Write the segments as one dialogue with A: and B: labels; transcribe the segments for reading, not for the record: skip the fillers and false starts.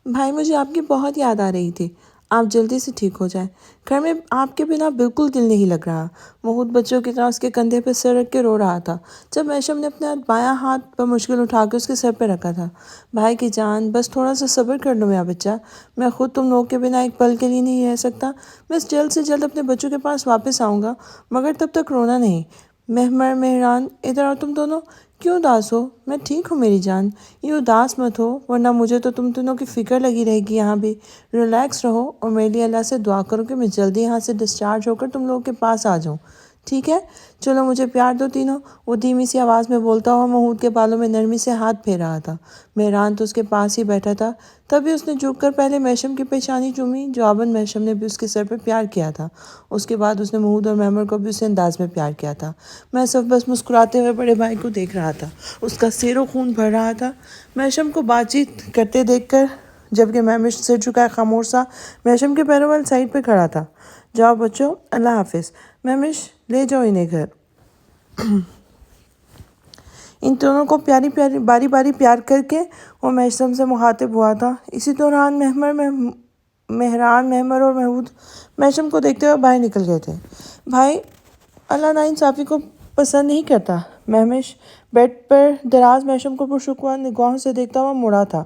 A: بھائی مجھے آپ کی بہت یاد آ رہی تھی، آپ جلدی سے ٹھیک ہو جائیں۔ گھر میں آپ کے بنا بالکل دل نہیں لگ رہا۔ محمود بچوں کی طرح اس کے کندھے پہ سر رکھ کے رو رہا تھا جب میشم نے اپنا بایاں ہاتھ پر مشکل اٹھا کے اس کے سر پہ رکھا تھا۔ بھائی کی جان، بس تھوڑا سا صبر کر لو میرا بچہ، میں خود تم لوگ کے بنا ایک پل کے لیے نہیں رہ سکتا۔ میں جلد سے جلد اپنے بچوں کے پاس واپس آؤں گا، مگر تب تک رونا نہیں۔ مہمر، مہران، ادھر آؤ تم دونوں۔ کیوں اداس ہو؟ میں ٹھیک ہوں میری جان، یہ اداس مت ہو ورنہ مجھے تو تم دونوں کی فکر لگی رہے گی یہاں بھی۔ ریلیکس رہو اور میرے لیے اللہ سے دعا کرو کہ میں جلدی یہاں سے ڈسچارج ہو کر تم لوگوں کے پاس آ جاؤں، ٹھیک ہے؟ چلو مجھے پیار دو تینوں، وہ دھیمی سی آواز میں بولتا ہوا محمود کے بالوں میں نرمی سے ہاتھ پھیر رہا تھا۔ مہران تو اس کے پاس ہی بیٹھا تھا، تبھی اس نے جھک کر پہلے میشم کی پیشانی چومی، جواباً میشم نے بھی اس کے سر پہ پیار کیا تھا۔ اس کے بعد اس نے محمود اور مہمر کو بھی اسی انداز میں پیار کیا تھا۔ میں سب بس مسکراتے ہوئے بڑے بھائی کو دیکھ رہا تھا، اس کا سیر و خون بڑھ رہا تھا میشم کو بات چیت کرتے دیکھ کر، جبکہ مہمش سر جھکائے خاموش سا میشم کے پیروں والے سائڈ پہ کھڑا تھا۔ جاؤ بچوں، اللہ حافظ، مہمش لے جاؤ انہیں گھر۔ ان دونوں کو باری باری پیار کر کے وہ میشم سے مخاطب ہوا تھا۔ اسی دوران مہران، مہمر اور محمود میشم کو دیکھتے ہوئے باہر نکل گئے تھے۔ بھائی، اللہ ناانصافی کو پسند نہیں کرتا۔ مہمش بیڈ پر دراز میشم کو پرشکوہ نگاہوں سے دیکھتا ہوا مڑا تھا۔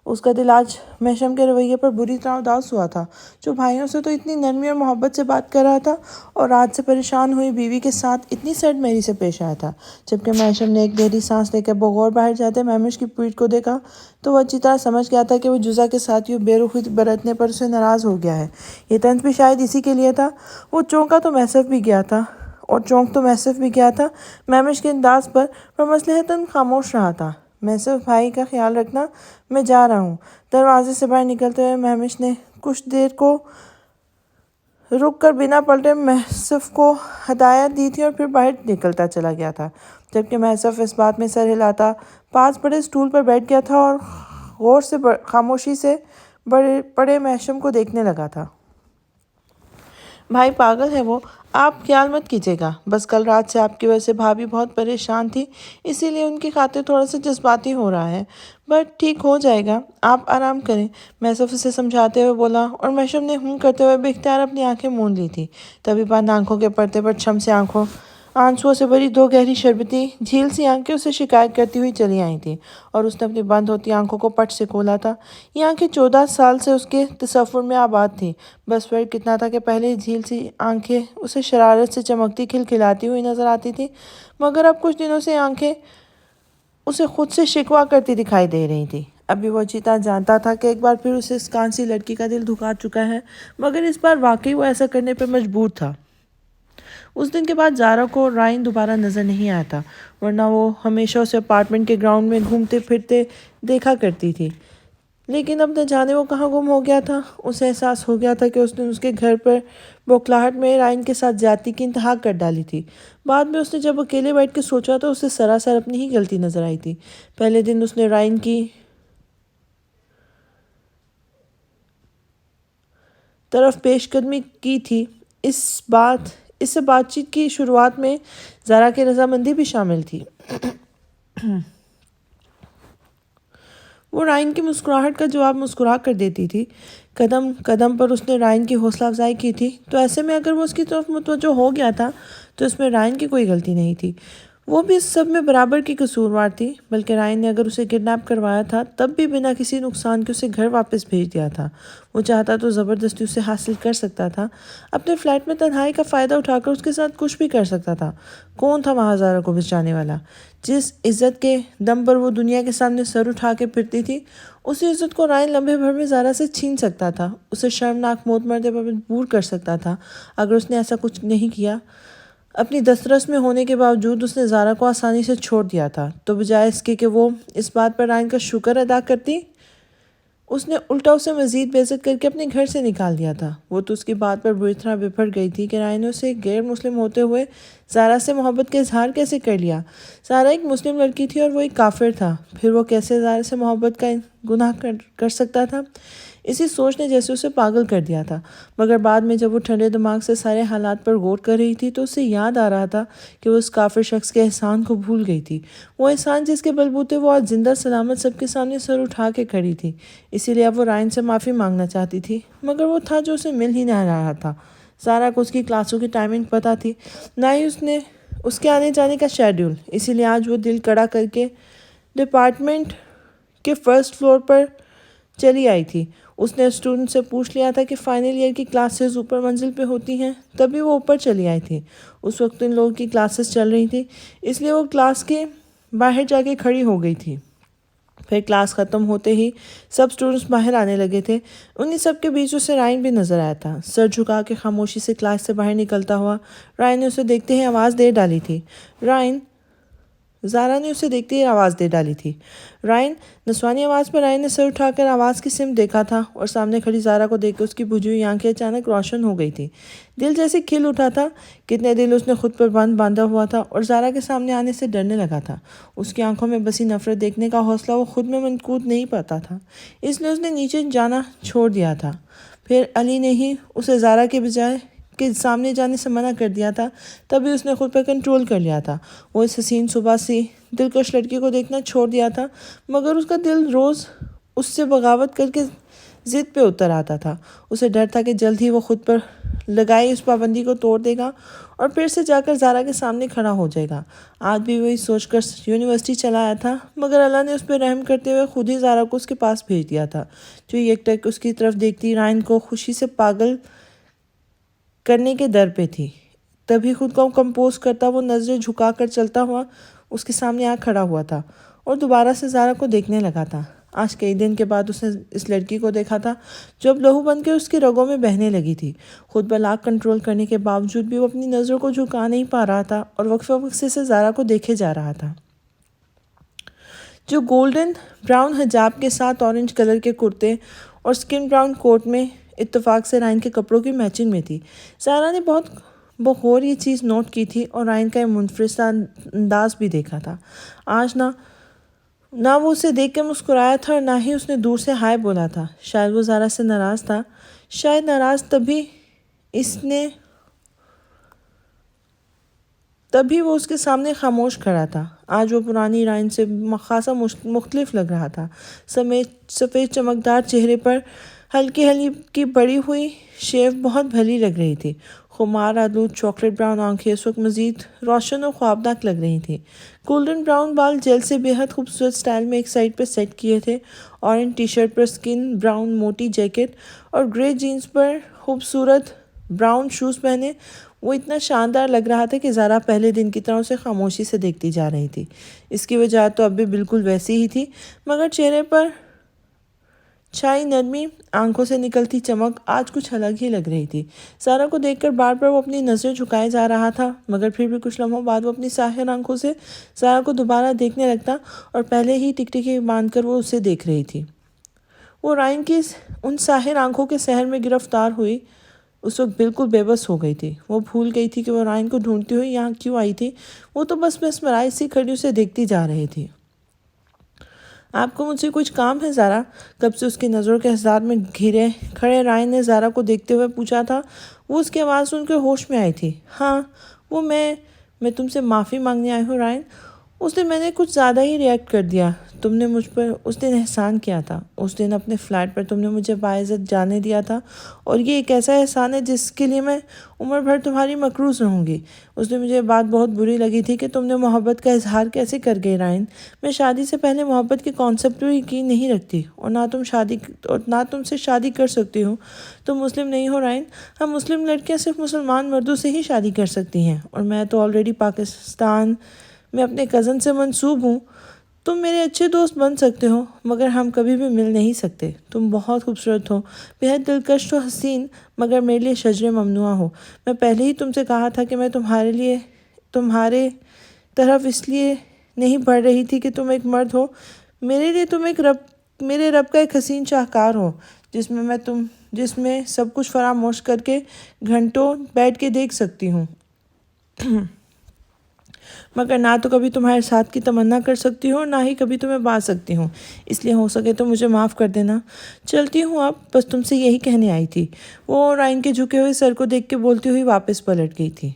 A: اس کا دل آج میشم کے رویے پر بری طرح اداس ہوا تھا، جو بھائیوں سے تو اتنی نرمی اور محبت سے بات کر رہا تھا اور آج سے پریشان ہوئی بیوی کے ساتھ اتنی سرد مہری سے پیش آیا تھا۔ جبکہ میشم نے ایک گہری سانس لے کر بغور باہر جاتے مہمش کی پیٹھ کو دیکھا تو وہ اچھی طرح سمجھ گیا تھا کہ وہ جزا کے ساتھ یوں بے رخی برتنے پر اسے ناراض ہو گیا ہے۔ یہ طنز بھی شاید اسی کے لیے تھا۔ وہ چونک تو محسف بھی گیا تھا مہمش کے انداز پر مصلحتاً خاموش رہا تھا۔ محسف بھائی کا خیال رکھنا، میں جا رہا ہوں۔ دروازے سے باہر نکلتے ہوئے مہمش نے کچھ دیر کو رک کر بنا پلٹے محسف کو ہدایت دی تھی اور پھر باہر نکلتا چلا گیا تھا، جبکہ محسف اس بات میں سر ہلاتا پاس پڑے اسٹول پر بیٹھ گیا تھا اور غور سے خاموشی سے پڑے میشم کو دیکھنے لگا تھا۔ بھائی پاگل ہے وہ، آپ خیال مت کیجیے گا، بس کل رات سے آپ کی وجہ سے بھابھی بہت پریشان تھی، اسی لیے ان کی خاطر تھوڑا سا جذباتی ہو رہا ہے، بٹ ٹھیک ہو جائے گا، آپ آرام کریں، میسف اسے سمجھاتے ہوئے بولا، اور میشم نے کرتے ہوئے بے اختیار اپنی آنکھیں موند لی تھی۔ تبھی بند آنکھوں کے پردے پر چھم سے آنسوؤں سے بھری دو گہری شربتی جھیل سی آنکھیں اسے شکایت کرتی ہوئی چلی آئی تھیں، اور اس نے اپنی بند ہوتی آنکھوں کو پٹ سے کھولا تھا۔ یہ آنکھیں 14 سال سے اس کے تصور میں آباد تھیں، بس فرق اتنا تھا کہ پہلے جھیل سی آنکھیں اسے شرارت سے چمکتی کھلکھلاتی ہوئی نظر آتی تھی، مگر اب کچھ دنوں سے آنکھیں اسے خود سے شکوہ کرتی دکھائی دے رہی تھی۔ ابھی وہ اچھی طرح جانتا تھا کہ ایک بار پھر اسے اس کانسی لڑکی کا دل دکھا چکا ہے، مگر اس بار واقعی وہ ایسا کرنے پر مجبور تھا۔ اس دن کے بعد زارا کو رائن دوبارہ نظر نہیں آیا تھا، ورنہ وہ ہمیشہ اسے اپارٹمنٹ کے گراؤنڈ میں گھومتے پھرتے دیکھا کرتی تھی، لیکن اب نہ جانے وہ کہاں گم ہو گیا تھا۔ اسے احساس ہو گیا تھا کہ اس نے اس کے گھر پر بوکھلاہٹ میں رائن کے ساتھ زیادتی کی انتہا کر ڈالی تھی۔ بعد میں اس نے جب اکیلے بیٹھ کے سوچا تو اسے سراسر اپنی ہی غلطی نظر آئی تھی۔ پہلے دن اس نے رائن کی طرف پیش قدمی کی تھی، اس سے بات چیت کی شروعات میں زارا کی رضامندی بھی شامل تھی۔ وہ رائن کی مسکراہٹ کا جواب مسکرا کر دیتی تھی۔ قدم قدم پر اس نے رائن کی حوصلہ افزائی کی تھی، تو ایسے میں اگر وہ اس کی طرف متوجہ ہو گیا تھا تو اس میں رائن کی کوئی غلطی نہیں تھی، وہ بھی اس سب میں برابر کی قصوروار تھی۔ بلکہ رائن نے اگر اسے کڈنیپ کروایا تھا تب بھی بنا کسی نقصان کے اسے گھر واپس بھیج دیا تھا۔ وہ چاہتا تو زبردستی اسے حاصل کر سکتا تھا، اپنے فلیٹ میں تنہائی کا فائدہ اٹھا کر اس کے ساتھ کچھ بھی کر سکتا تھا۔ کون تھا وہاں زارا کو بچانے والا؟ جس عزت کے دم پر وہ دنیا کے سامنے سر اٹھا کے پھرتی تھی، اسی عزت کو رائن لمحے بھر میں زارا سے چھین سکتا تھا، اسے شرمناک موت مرنے پر مجبور کر سکتا تھا۔ اگر اس نے ایسا کچھ نہیں کیا، اپنی دسترس میں ہونے کے باوجود اس نے زارا کو آسانی سے چھوڑ دیا تھا، تو بجائے اس کے کہ وہ اس بات پر رائن کا شکر ادا کرتی، اس نے الٹا اسے مزید بے عزت کر کے اپنے گھر سے نکال دیا تھا۔ وہ تو اس کی بات پر بری طرح بپھر گئی تھی کہ رائن نے اسے غیر مسلم ہوتے ہوئے زارا سے محبت کا اظہار کیسے کر لیا۔ زارا ایک مسلم لڑکی تھی اور وہ ایک کافر تھا، پھر وہ کیسے زارا سے محبت کا گناہ کر سکتا تھا؟ اسی سوچ نے جیسے اسے پاگل کر دیا تھا، مگر بعد میں جب وہ ٹھنڈے دماغ سے سارے حالات پر غور کر رہی تھی تو اسے یاد آ رہا تھا کہ وہ اس کافر شخص کے احسان کو بھول گئی تھی، وہ احسان جس کے بلبوتے وہ آج زندہ سلامت سب کے سامنے سر اٹھا کے کھڑی تھی۔ اسی لیے اب وہ رائن سے معافی مانگنا چاہتی تھی، مگر وہ تھا جو اسے مل ہی نہ رہا تھا۔ زارا کو اس کی کلاسوں کی ٹائمنگ پتہ تھی، نہ ہی اس کے آنے جانے کا شیڈیول، اسی لیے آج وہ دل کڑا کر کے ڈپارٹمنٹ کے فرسٹ فلور پر چلی آئی تھی۔ اس نے اسٹوڈنٹ سے پوچھ لیا تھا کہ فائنل ایئر کی کلاسز اوپر منزل پہ ہوتی ہیں، تبھی وہ اوپر چلی آئی تھی۔ اس وقت ان لوگوں کی کلاسز چل رہی تھی، اس لیے وہ کلاس کے باہر جا کے کھڑی ہو گئی تھی۔ پھر کلاس ختم ہوتے ہی سب اسٹوڈنٹس باہر آنے لگے تھے، انہی سب کے بیچ اسے رائن بھی نظر آیا تھا، سر جھکا کے خاموشی سے کلاس سے باہر نکلتا ہوا۔ رائن نے اسے دیکھتے ہی آواز دے ڈالی تھی۔ زارا نے اسے دیکھتے ہی آواز دے ڈالی تھی۔ رائن، نسوانی آواز پر رائن نے سر اٹھا کر آواز کی سمت دیکھا تھا اور سامنے کھڑی زارا کو دیکھ کے اس کی بجھی ہوئی آنکھیں اچانک روشن ہو گئی تھی۔ دل جیسے کھل اٹھا تھا، کتنے دل اس نے خود پر باندھا ہوا تھا اور زارا کے سامنے آنے سے ڈرنے لگا تھا۔ اس کی آنکھوں میں بسی نفرت دیکھنے کا حوصلہ وہ خود میں منقود نہیں پاتا تھا، اس لیے اس نے نیچے جانا چھوڑ دیا تھا۔ پھر علی نے ہی اسے زارا کے بجائے کے سامنے جانے سے منع کر دیا تھا، تبھی اس نے خود پر کنٹرول کر لیا تھا۔ وہ اس حسین صبح سی دلکش لڑکی کو دیکھنا چھوڑ دیا تھا، مگر اس کا دل روز اس سے بغاوت کر کے ضد پہ اتر آتا تھا۔ اسے ڈر تھا کہ جلد ہی وہ خود پر لگائی اس پابندی کو توڑ دے گا اور پھر سے جا کر زارا کے سامنے کھڑا ہو جائے گا۔ آج بھی وہی سوچ کر یونیورسٹی چلا آیا تھا، مگر اللہ نے اس پہ رحم کرتے ہوئے خود ہی زارا کو اس کے پاس بھیج دیا تھا، جو یک ٹک اس کی طرف دیکھتی رائن کو خوشی سے پاگل کرنے کے در پہ تھی۔ تبھی خود کو کمپوز کرتا وہ نظریں جھکا کر چلتا ہوا اس کے سامنے آ کھڑا ہوا تھا اور دوبارہ سے زارا کو دیکھنے لگا تھا۔ آج کئی دن کے بعد اس نے اس لڑکی کو دیکھا تھا جو اب لہو بن کے اس کی رگوں میں بہنے لگی تھی۔ خود پر لاکھ کنٹرول کرنے کے باوجود بھی وہ اپنی نظروں کو جھکا نہیں پا رہا تھا اور وقفے وقفے سے زارا کو دیکھے جا رہا تھا، جو گولڈن براؤن حجاب کے ساتھ اورنج کلر کے کرتے اور سکن براؤن کوٹ میں اتفاق سے رائن کے کپڑوں کی میچنگ میں تھی۔ زارا نے بہت بغور یہ چیز نوٹ کی تھی اور رائن کا یہ منفرد انداز بھی دیکھا تھا۔ آج نہ وہ اسے دیکھ کے مسکرایا تھا اور نہ ہی اس نے دور سے ہائے بولا تھا۔ شاید وہ زارا سے ناراض تھا، شاید ناراض تبھی وہ اس کے سامنے خاموش کھڑا تھا۔ آج وہ پرانی رائن سے خاصا مختلف لگ رہا تھا۔ سفید چمکدار چہرے پر ہلکی ہلکی بڑی ہوئی شیو بہت بھلی لگ رہی تھی۔ خمار آلود چاکلیٹ براؤن آنکھیں اس وقت مزید روشن اور خوابناک لگ رہی تھیں۔ گولڈن براؤن بال جیل سے بے حد خوبصورت سٹائل میں ایک سائڈ پہ سیٹ کیے تھے۔ اورنج ٹی شرٹ پر سکن براؤن موٹی جیکٹ اور گرے جینز پر خوبصورت براؤن شوز پہنے وہ اتنا شاندار لگ رہا تھا کہ زارا پہلے دن کی طرح اسے خاموشی سے دیکھتی جا رہی تھی۔ اس کی وجہ تو اب بھی بالکل ویسی ہی تھی، مگر چہرے پر چھائی نرمی، آنکھوں سے نکلتی چمک آج کچھ الگ ہی لگ رہی تھی۔ زارا کو دیکھ کر بار بار وہ اپنی نظریں جھکائے جا رہا تھا، مگر پھر بھی کچھ لمحوں بعد وہ اپنی ساحر آنکھوں سے زارا کو دوبارہ دیکھنے لگتا اور پہلے ہی ٹکٹکی باندھ کر وہ اسے دیکھ رہی تھی۔ وہ رائن کی ان ساحر آنکھوں کے سحر میں گرفتار ہوئی اس وقت بالکل بے بس ہو گئی تھی۔ وہ بھول گئی تھی کہ وہ رائن کو ڈھونڈتی ہوئی یہاں کیوں آئی تھی، وہ تو بس مسمرائز سی کھڑی اسے دیکھتی جا رہی تھی۔ آپ کو مجھ سے کچھ کام ہے زارا؟ کب سے اس کی نظروں کے ہزار میں گھرے کھڑے رائن نے زارا کو دیکھتے ہوئے پوچھا تھا۔ وہ اس کی آواز سن کے ہوش میں آئی تھی۔ ہاں، وہ میں تم سے معافی مانگنے آئی ہوں رائن۔ میں نے کچھ زیادہ ہی ریئیکٹ کر دیا۔ تم نے مجھ پر اس دن احسان کیا تھا، اس دن اپنے فلیٹ پر تم نے مجھے باعزت جانے دیا تھا، اور یہ ایک ایسا احسان ہے جس کے لیے میں عمر بھر تمہاری مقروض رہوں گی۔ اس دن مجھے بات بہت بری لگی تھی کہ تم نے محبت کا اظہار کیسے کر گئی رائن۔ میں شادی سے پہلے محبت کے کانسیپٹ پر یقین نہیں رکھتی اور نہ تم سے شادی کر سکتی ہوں۔ تم مسلم نہیں ہو رائن، ہم مسلم لڑکیاں صرف مسلمان مردوں سے ہی شادی کر سکتی ہیں، اور میں تو آلریڈی پاکستان میں اپنے کزن سے منسوب ہوں۔ تم میرے اچھے دوست بن سکتے ہو، مگر ہم کبھی بھی مل نہیں سکتے۔ تم بہت خوبصورت ہو، بہت دلکش و حسین، مگر میرے لیے شجر ممنوع ہو۔ میں پہلے ہی تم سے کہا تھا کہ میں تمہارے طرف اس لیے نہیں بڑھ رہی تھی کہ تم ایک مرد ہو، میرے لیے تم میرے رب کا ایک حسین شاہکار ہو، جس میں سب کچھ فراموش کر کے گھنٹوں بیٹھ کے دیکھ سکتی ہوں۔ مگر نہ تو کبھی تمہارے ساتھ کی تمنا کر سکتی ہوں اور نہ ہی کبھی تمہیں پا سکتی ہوں، اس لیے ہو سکے تو مجھے معاف کر دینا۔ چلتی ہوں اب، بس تم سے یہی کہنے آئی تھی۔ وہ رائن کے جھکے ہوئے سر کو دیکھ کے بولتی ہوئی واپس پلٹ گئی تھی۔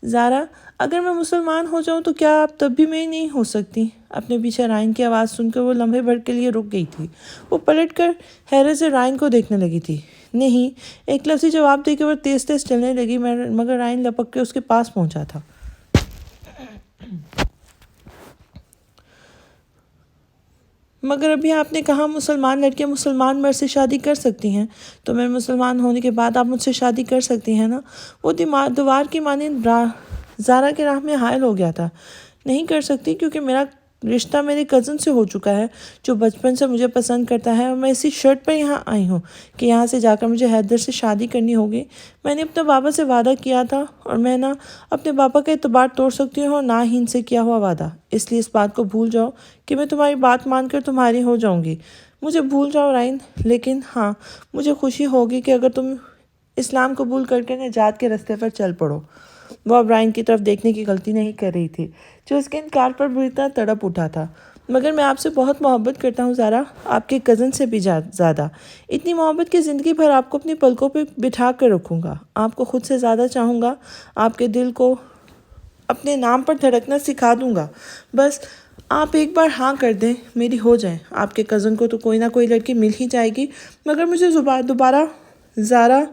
A: زارا، اگر میں مسلمان ہو جاؤں تو کیا آپ تب بھی میری نہیں ہو سکتی؟ اپنے پیچھے رائن کی آواز سن کر وہ لمحے بھر کے لیے رک گئی تھی۔ وہ پلٹ کر حیرت سے رائن کو دیکھنے لگی تھی۔ نہیں، ایک لفظی جواب دے کے وہ تیز تیز چلنے لگی، مگر رائن لپک کے اس کے پاس پہنچا تھا۔ مگر ابھی آپ نے کہا مسلمان لڑکیاں مسلمان مرد سے شادی کر سکتی ہیں، تو میں مسلمان ہونے کے بعد آپ مجھ سے شادی کر سکتی ہیں نا؟ وہ دیوار کی مانند زارا کے راہ میں حائل ہو گیا تھا۔ نہیں کر سکتی، کیونکہ میرا رشتہ میرے کزن سے ہو چکا ہے جو بچپن سے مجھے پسند کرتا ہے، اور میں اسی شرط پر یہاں آئی ہوں کہ یہاں سے جا کر مجھے حیدر سے شادی کرنی ہوگی۔ میں نے اپنے بابا سے وعدہ کیا تھا، اور میں نہ اپنے بابا کا اعتبار توڑ سکتی ہوں اور نہ ہی ان سے کیا ہوا وعدہ، اس لیے اس بات کو بھول جاؤ کہ میں تمہاری بات مان کر تمہاری ہو جاؤں گی۔ مجھے بھول جاؤ رائن، لیکن ہاں، مجھے خوشی ہوگی کہ اگر تم اسلام قبول کر کے نجات کے راستے پر چل پڑو۔ وہ اب رائن کی طرف دیکھنے کی غلطی نہیں کر رہی تھی، جو اس کے انکار پر بری طرح تڑپ اٹھا تھا۔ مگر میں آپ سے بہت محبت کرتا ہوں زارا، آپ کے کزن سے بھی زیادہ، اتنی محبت کہ زندگی بھر آپ کو اپنی پلکوں پہ بٹھا کر رکھوں گا، آپ کو خود سے زیادہ چاہوں گا، آپ کے دل کو اپنے نام پر دھڑکنا سکھا دوں گا۔ بس آپ ایک بار ہاں کر دیں، میری ہو جائیں۔ آپ کے کزن کو تو کوئی نہ کوئی لڑکی مل ہی جائے گی، مگر مجھے دوبارہ زارا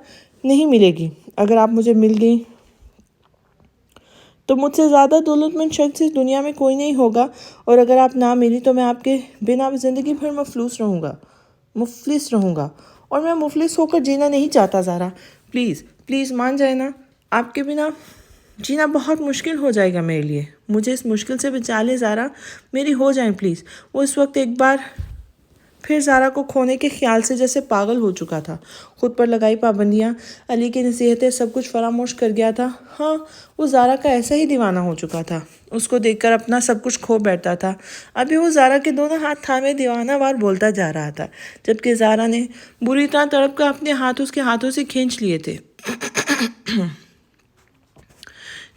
A: نہیں ملے گی۔ اگر آپ مجھے مل گئی تو مجھ سے زیادہ دولت مند شخص اس دنیا میں کوئی نہیں ہوگا، اور اگر آپ نہ ملی تو میں آپ کے بنا زندگی بھر مفلس رہوں گا، اور میں مفلس ہو کر جینا نہیں چاہتا زارا۔ پلیز پلیز مان جائے نا، آپ کے بنا جینا بہت مشکل ہو جائے گا میرے لیے، مجھے اس مشکل سے بچا لے زارا، میری ہو جائیں پلیز۔ وہ اس وقت ایک بار پھر زارا کو کھونے کے خیال سے جیسے پاگل ہو چکا تھا۔ خود پر لگائی پابندیاں، علی کی نصیحتیں، سب کچھ فراموش کر گیا تھا۔ ہاں، وہ زارا کا ایسا ہی دیوانہ ہو چکا تھا، اس کو دیکھ کر اپنا سب کچھ کھو بیٹھتا تھا۔ ابھی وہ زارا کے دونوں ہاتھ تھامے دیوانہ وار بولتا جا رہا تھا، جبکہ زارا نے بری طرح تڑپ کر اپنے ہاتھ اس کے ہاتھوں سے کھینچ لیے تھے۔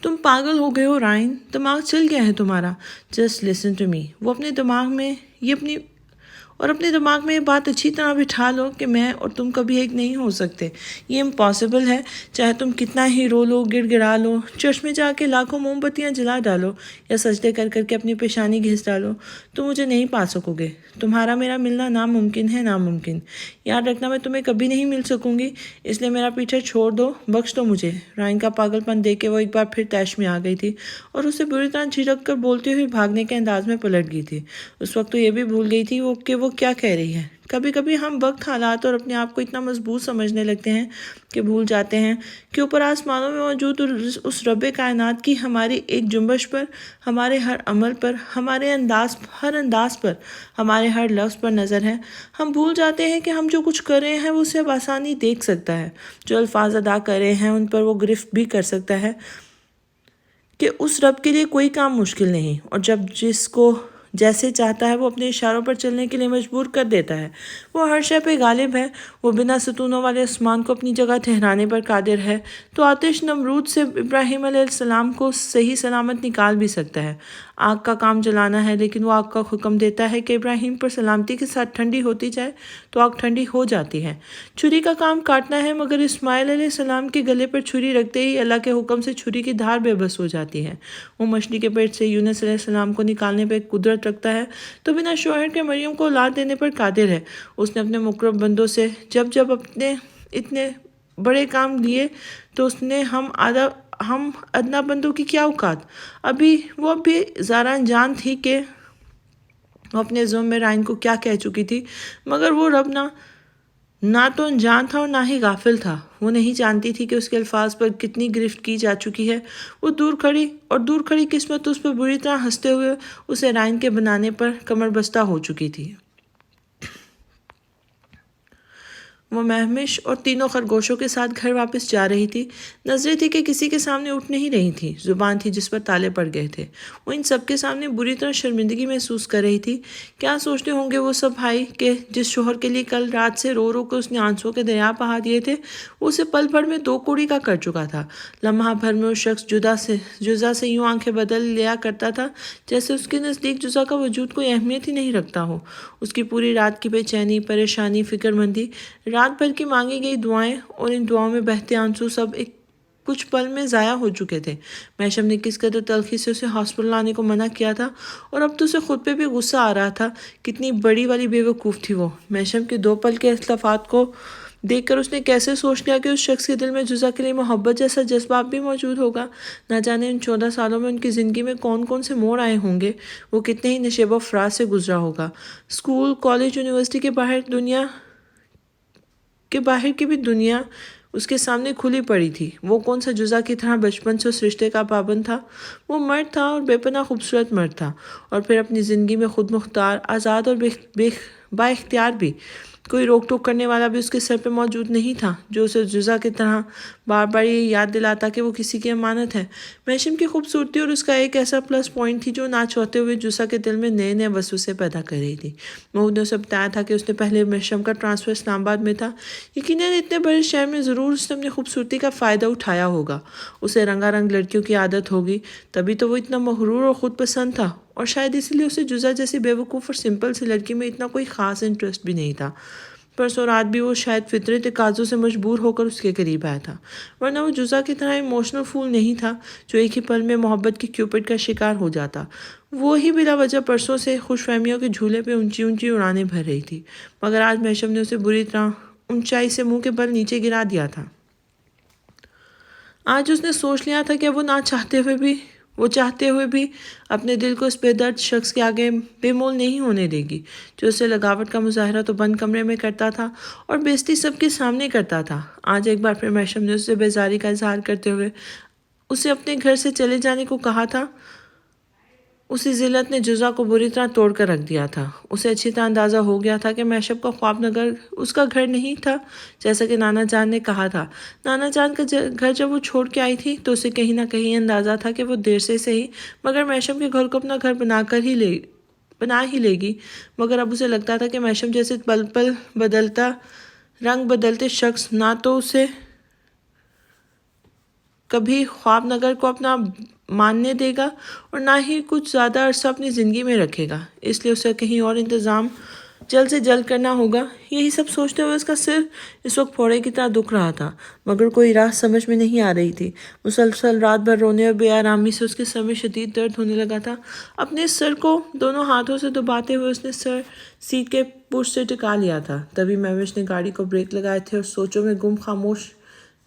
A: تم پاگل ہو گئے ہو رائن، دماغ چل گیا ہے تمہارا۔ Just listen to me. وہ اپنے دماغ میں یہ بات اچھی طرح بٹھا لو کہ میں اور تم کبھی ایک نہیں ہو سکتے۔ یہ امپاسبل ہے، چاہے تم کتنا ہی رو لو، گڑ گڑا لو، چرچ میں جا کے لاکھوں موم بتیاں جلا ڈالو، یا سجدے کر کر کے اپنی پیشانی گھس ڈالو، تم مجھے نہیں پا سکو گے۔ تمہارا میرا ملنا ناممکن ہے، ناممکن۔ یاد رکھنا، میں تمہیں کبھی نہیں مل سکوں گی، اس لیے میرا پیچھے چھوڑ دو، بخش دو مجھے۔ رائن کا پاگل پن دیکھ کے وہ ایک بار پھر طیش میں آ گئی تھی، اور اسے بری طرح جھڑک کر بولتی ہوئی بھاگنے کے انداز میں پلٹ گئی تھی۔ اس وقت تو یہ بھی بھول گئی تھی کہ وہ کیا کہہ رہی ہے۔ کبھی کبھی ہم وقت، حالات اور اپنے آپ کو اتنا مضبوط سمجھنے لگتے ہیں کہ بھول جاتے ہیں کہ اوپر آسمانوں میں موجود اس رب کائنات کی ہماری ایک جنبش پر، ہمارے ہر عمل پر، ہمارے ہر انداز پر، ہمارے ہر لفظ پر نظر ہے۔ ہم بھول جاتے ہیں کہ ہم جو کچھ کر رہے ہیں وہ اسے بآسانی دیکھ سکتا ہے، جو الفاظ ادا کر رہے ہیں ان پر وہ گرفت بھی کر سکتا ہے، کہ اس رب کے لیے کوئی کام مشکل نہیں، اور جب جس کو جیسے چاہتا ہے وہ اپنے اشاروں پر چلنے کے لیے مجبور کر دیتا ہے۔ وہ ہر شے پہ غالب ہے، وہ بنا ستونوں والے آسمان کو اپنی جگہ ٹھہرانے پر قادر ہے، تو آتش نمرود سے ابراہیم علیہ السلام کو صحیح سلامت نکال بھی سکتا ہے۔ آگ کا کام جلانا ہے، لیکن وہ آگ کا حکم دیتا ہے کہ ابراہیم پر سلامتی کے ساتھ ٹھنڈی ہوتی جائے، تو آگ ٹھنڈی ہو جاتی ہے۔ چھری کا کام کاٹنا ہے، مگر اسماعیل علیہ السلام کے گلے پر چھری رکھتے ہی اللہ کے حکم سے چھری کی دھار بے بس ہو جاتی ہے۔ وہ مچھلی کے پیٹ سے یونس علیہ السلام کو نکالنے پہ قدرت رکھتا ہے، تو بنا شوہر کے مریم کو اولاد دینے پر قادر ہے۔ اس نے اپنے مقرب بندوں سے جب اپنے اتنے بڑے کام لیے، تو اس نے ہم ادنا بندوں کی کیا اوقات۔ وہ ابھی زارا انجان تھی کہ وہ اپنے ظلم میں رائن کو کیا کہہ چکی تھی، مگر وہ رب نہ تو انجان تھا اور نہ ہی غافل تھا۔ وہ نہیں جانتی تھی کہ اس کے الفاظ پر کتنی گرفت کی جا چکی ہے۔ وہ دور کھڑی قسمت اس پر بری طرح ہنستے ہوئے اسے رائن کے بنانے پر کمر بستہ ہو چکی تھی۔ وہ مہمش اور تینوں خرگوشوں کے ساتھ گھر واپس جا رہی تھی۔ نظریں تھی کہ کسی کے سامنے اٹھ نہیں رہی تھی، زبان تھی جس پر تالے پڑ گئے تھے۔ وہ ان سب کے سامنے بری طرح شرمندگی محسوس کر رہی تھی۔ کیا سوچتے ہوں گے وہ سب بھائی کہ جس شوہر کے لیے کل رات سے رو رو کے اس نے آنسوں کے دریا بہا دیے تھے، وہ اسے پل بھر میں 2 کوڑی کا کر چکا تھا۔ لمحہ بھر میں وہ شخص جزا سے یوں آنکھیں بدل لیا کرتا تھا جیسے اس کے نزدیک جزا کا وجود کوئی اہمیت ہی نہیں رکھتا ہو۔ اس کی پوری رات کی بے چینی، پریشانی، فکر مندی، رات بھر کی مانگی گئی دعائیں اور ان دعاؤں میں بہتے آنسو سب ایک کچھ پل میں ضائع ہو چکے تھے۔ محشم نے کس قدر تلخی سے اسے ہاسپٹل لانے کو منع کیا تھا، اور اب تو اسے خود پہ بھی غصہ آ رہا تھا۔ کتنی بڑی والی بے وقوف تھی وہ۔ محشم کے 2 پل کے اختلافات کو دیکھ کر اس نے کیسے سوچ لیا کہ اس شخص کے دل میں جزا کے لیے محبت جیسا جذبات بھی موجود ہوگا۔ نہ جانے ان 14 سالوں میں ان کی زندگی میں کون کون سے موڑ آئے ہوں گے، وہ کتنے ہی نشیب و فراز سے گزرا ہوگا۔ اسکول، کالج، یونیورسٹی کے باہر کی بھی دنیا اس کے سامنے کھلی پڑی تھی۔ وہ کون سا جزا کی طرح بچپن سے اس رشتے کا پابند تھا؟ وہ مرد تھا، اور بے پناہ خوبصورت مرد تھا، اور پھر اپنی زندگی میں خود مختار، آزاد اور با اختیار بھی۔ کوئی روک ٹوک کرنے والا بھی اس کے سر پہ موجود نہیں تھا جو اسے جزا کی طرح بار بار یہ یاد دلاتا کہ وہ کسی کی امانت ہے۔ محشم کی خوبصورتی اور اس کا ایک ایسا پلس پوائنٹ تھی جو نہ چاہتے ہوئے جزا کے دل میں نئے نئے وسوسے پیدا کر رہی تھی۔ محمود نے اسے بتایا تھا کہ اس نے پہلے محشم کا ٹرانسفر اسلام آباد میں تھا۔ یقیناً اتنے بڑے شہر میں ضرور اس نے اپنی خوبصورتی کا فائدہ اٹھایا ہوگا۔ اسے رنگا رنگ لڑکیوں کی عادت ہوگی، تبھی تو وہ اتنا مغرور اور خود پسند تھا، اور شاید اسی لیے اسے جزا جیسی بے وقوف اور سمپل سی لڑکی میں اتنا کوئی خاص انٹرسٹ بھی نہیں تھا۔ پرسوں رات بھی وہ شاید فطری تقاضوں سے مجبور ہو کر اس کے قریب آیا تھا، ورنہ وہ جزا کی طرح ایموشنل پھول نہیں تھا جو ایک ہی پل میں محبت کی کیوپٹ کا شکار ہو جاتا۔ وہی بلا وجہ پرسوں سے خوش فہمیوں کے جھولے پہ اونچی اونچی اڑانے بھر رہی تھی، مگر آج محشم نے اسے بری طرح اونچائی سے منہ کے بل نیچے گرا دیا تھا۔ آج اس نے سوچ لیا تھا کہ وہ چاہتے ہوئے بھی اپنے دل کو اس بے درد شخص کے آگے بے مول نہیں ہونے دے گی، جو اسے لگاوٹ کا مظاہرہ تو بند کمرے میں کرتا تھا اور بےزتی سب کے سامنے کرتا تھا۔ آج ایک بار پھر محشم نے اسے بیزاری کا اظہار کرتے ہوئے اسے اپنے گھر سے چلے جانے کو کہا تھا۔ اسی ذلت نے جزا کو بری طرح توڑ کر رکھ دیا تھا۔ اسے اچھی طرح اندازہ ہو گیا تھا کہ محشم کا خواب نگر اس کا گھر نہیں تھا، جیسا کہ نانا جان نے کہا تھا۔ نانا جان کا گھر جب وہ چھوڑ کے آئی تھی تو اسے کہیں نہ کہیں اندازہ تھا کہ وہ دیر سے صحیح مگر محشم کے گھر کو اپنا گھر بنا ہی لے گی، مگر اب اسے لگتا تھا کہ محشم جیسے پل پل رنگ بدلتے شخص نہ تو اسے کبھی خواب نگر کو اپنا ماننے دے گا اور نہ ہی کچھ زیادہ عرصہ اپنی زندگی میں رکھے گا، اس لیے اسے کہیں اور انتظام جلد سے جلد کرنا ہوگا۔ یہی سب سوچتے ہوئے اس کا سر اس وقت پھوڑے کی طرح دکھ رہا تھا، مگر کوئی راہ سمجھ میں نہیں آ رہی تھی۔ مسلسل رات بھر رونے اور بے آرامی سے اس کے سر میں شدید درد ہونے لگا تھا۔ اپنے سر کو دونوں ہاتھوں سے دباتے ہوئے اس نے سر سیٹ کے پشت سے ٹکا لیا تھا۔ تبھی مہوش نے گاڑی کو بریک لگائے تھے اور سوچوں میں گم خاموش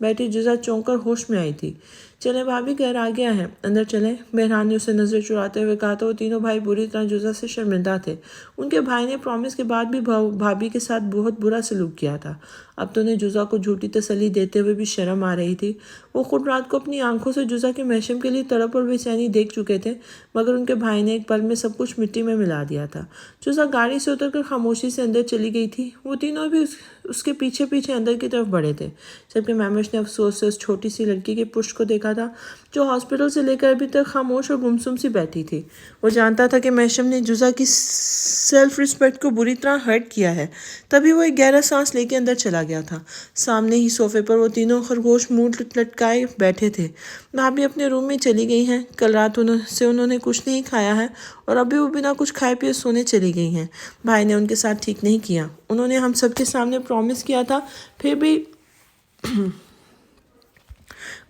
A: بیٹھی جزا چونک کر ہوش میں آئی تھی۔ چلیں بھابھی، گھر آ گیا ہے، اندر چلیں۔ بہران نے اسے نظر چراتے ہوئے کہا تو وہ تینوں بھائی بری طرح جزا سے شرمندہ تھے۔ ان کے بھائی نے پرومس کے بعد بھی بھابھی کے ساتھ بہت برا سلوک کیا تھا۔ اب تو انہیں جزا کو جھوٹی تسلی دیتے ہوئے بھی شرم آ رہی تھی۔ وہ خود رات کو اپنی آنکھوں سے جزا کے محشم کے لیے تڑپ اور بے چینی دیکھ چکے تھے، مگر ان کے بھائی نے ایک پل میں سب کچھ مٹی میں ملا دیا تھا۔ جزا گاڑی سے اتر کر خاموشی سے اندر چلی گئی تھی۔ وہ تینوں بھی اس کے پیچھے پیچھے اندر کی طرف بڑھے تھے، جبکہ مہوش نے افسوس سے اس چھوٹی سی لڑکی کے پشت کو دیکھا تھا جو ہاسپٹل سے لے کر ابھی تک خاموش اور گمسم سی بیٹھی تھی۔ وہ جانتا تھا کہ محشم نے جزا کی سیلف ریسپیکٹ کو بری طرح ہرٹ کیا ہے، تبھی وہ ایک گہرا سانس لے کے اندر چلا گیا تھا۔ سامنے ہی صوفے پر وہ تینوں خرگوش منہ لٹکائے بیٹھے تھے۔ بھابھی اپنے روم میں چلی گئی ہیں، کل رات سے انہوں نے کچھ نہیں کھایا ہے اور ابھی وہ بنا کچھ کھائے پیے سونے چلی گئی ہیں۔ بھائی نے ان کے ساتھ ٹھیک نہیں کیا، انہوں نے ہم سب کے سامنے پرومس کیا تھا، پھر بھی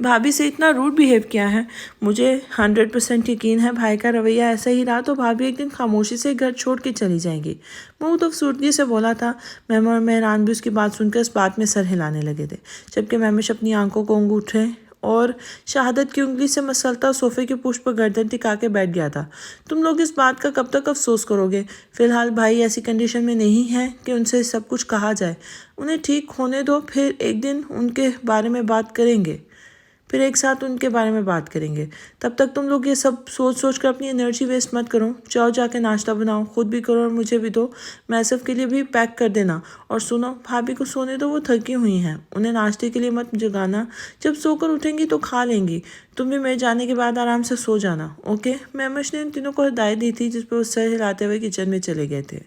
A: بھابھی سے اتنا روڈ بیہیو کیا ہے۔ مجھے 100% یقین ہے بھائی کا رویہ ایسا ہی رہا تو بھابھی ایک دن خاموشی سے گھر چھوڑ کے چلی جائیں گی۔ محمود افسردگی سے بولا تھا۔ مہم اور مہران بھی اس کی بات سن کر اس بات میں سر ہلانے لگے تھے، جبکہ مہمش اپنی آنکھوں کو انگوٹھے اور شہادت کی انگلی سے مسلتا صوفے کے پشت پر گردن ٹکا کے بیٹھ گیا تھا۔ تم لوگ اس بات کا کب تک افسوس کرو گے؟ فی الحال بھائی ایسی کنڈیشن میں نہیں ہے کہ ان سے سب کچھ کہا جائے، انہیں ٹھیک ہونے دو، پھر ایک دن ان کے بارے میں بات کریں گے۔ پھر ایک ساتھ ان کے بارے میں بات کریں گے. تب تک تم لوگ یہ سب سوچ سوچ کر اپنی انرجی ویسٹ مت کرو. جاؤ جا کے ناشتہ بناؤ, خود بھی کرو اور مجھے بھی دو. میسف کے لیے بھی پیک کر دینا. اور سنو, بھابھی کو سونے دو, وہ تھکی ہوئی ہیں. انہیں ناشتے کے لیے مت جگانا. جب سو کر اٹھیں گی تو کھا لیں گی. تم بھی میرے جانے کے بعد آرام سے سو جانا, اوکے؟ مہمش نے ان تینوں کو ہدایت دی تھی, جس پہ وہ سر ہلاتے ہوئے کچن میں چلے گئے تھے.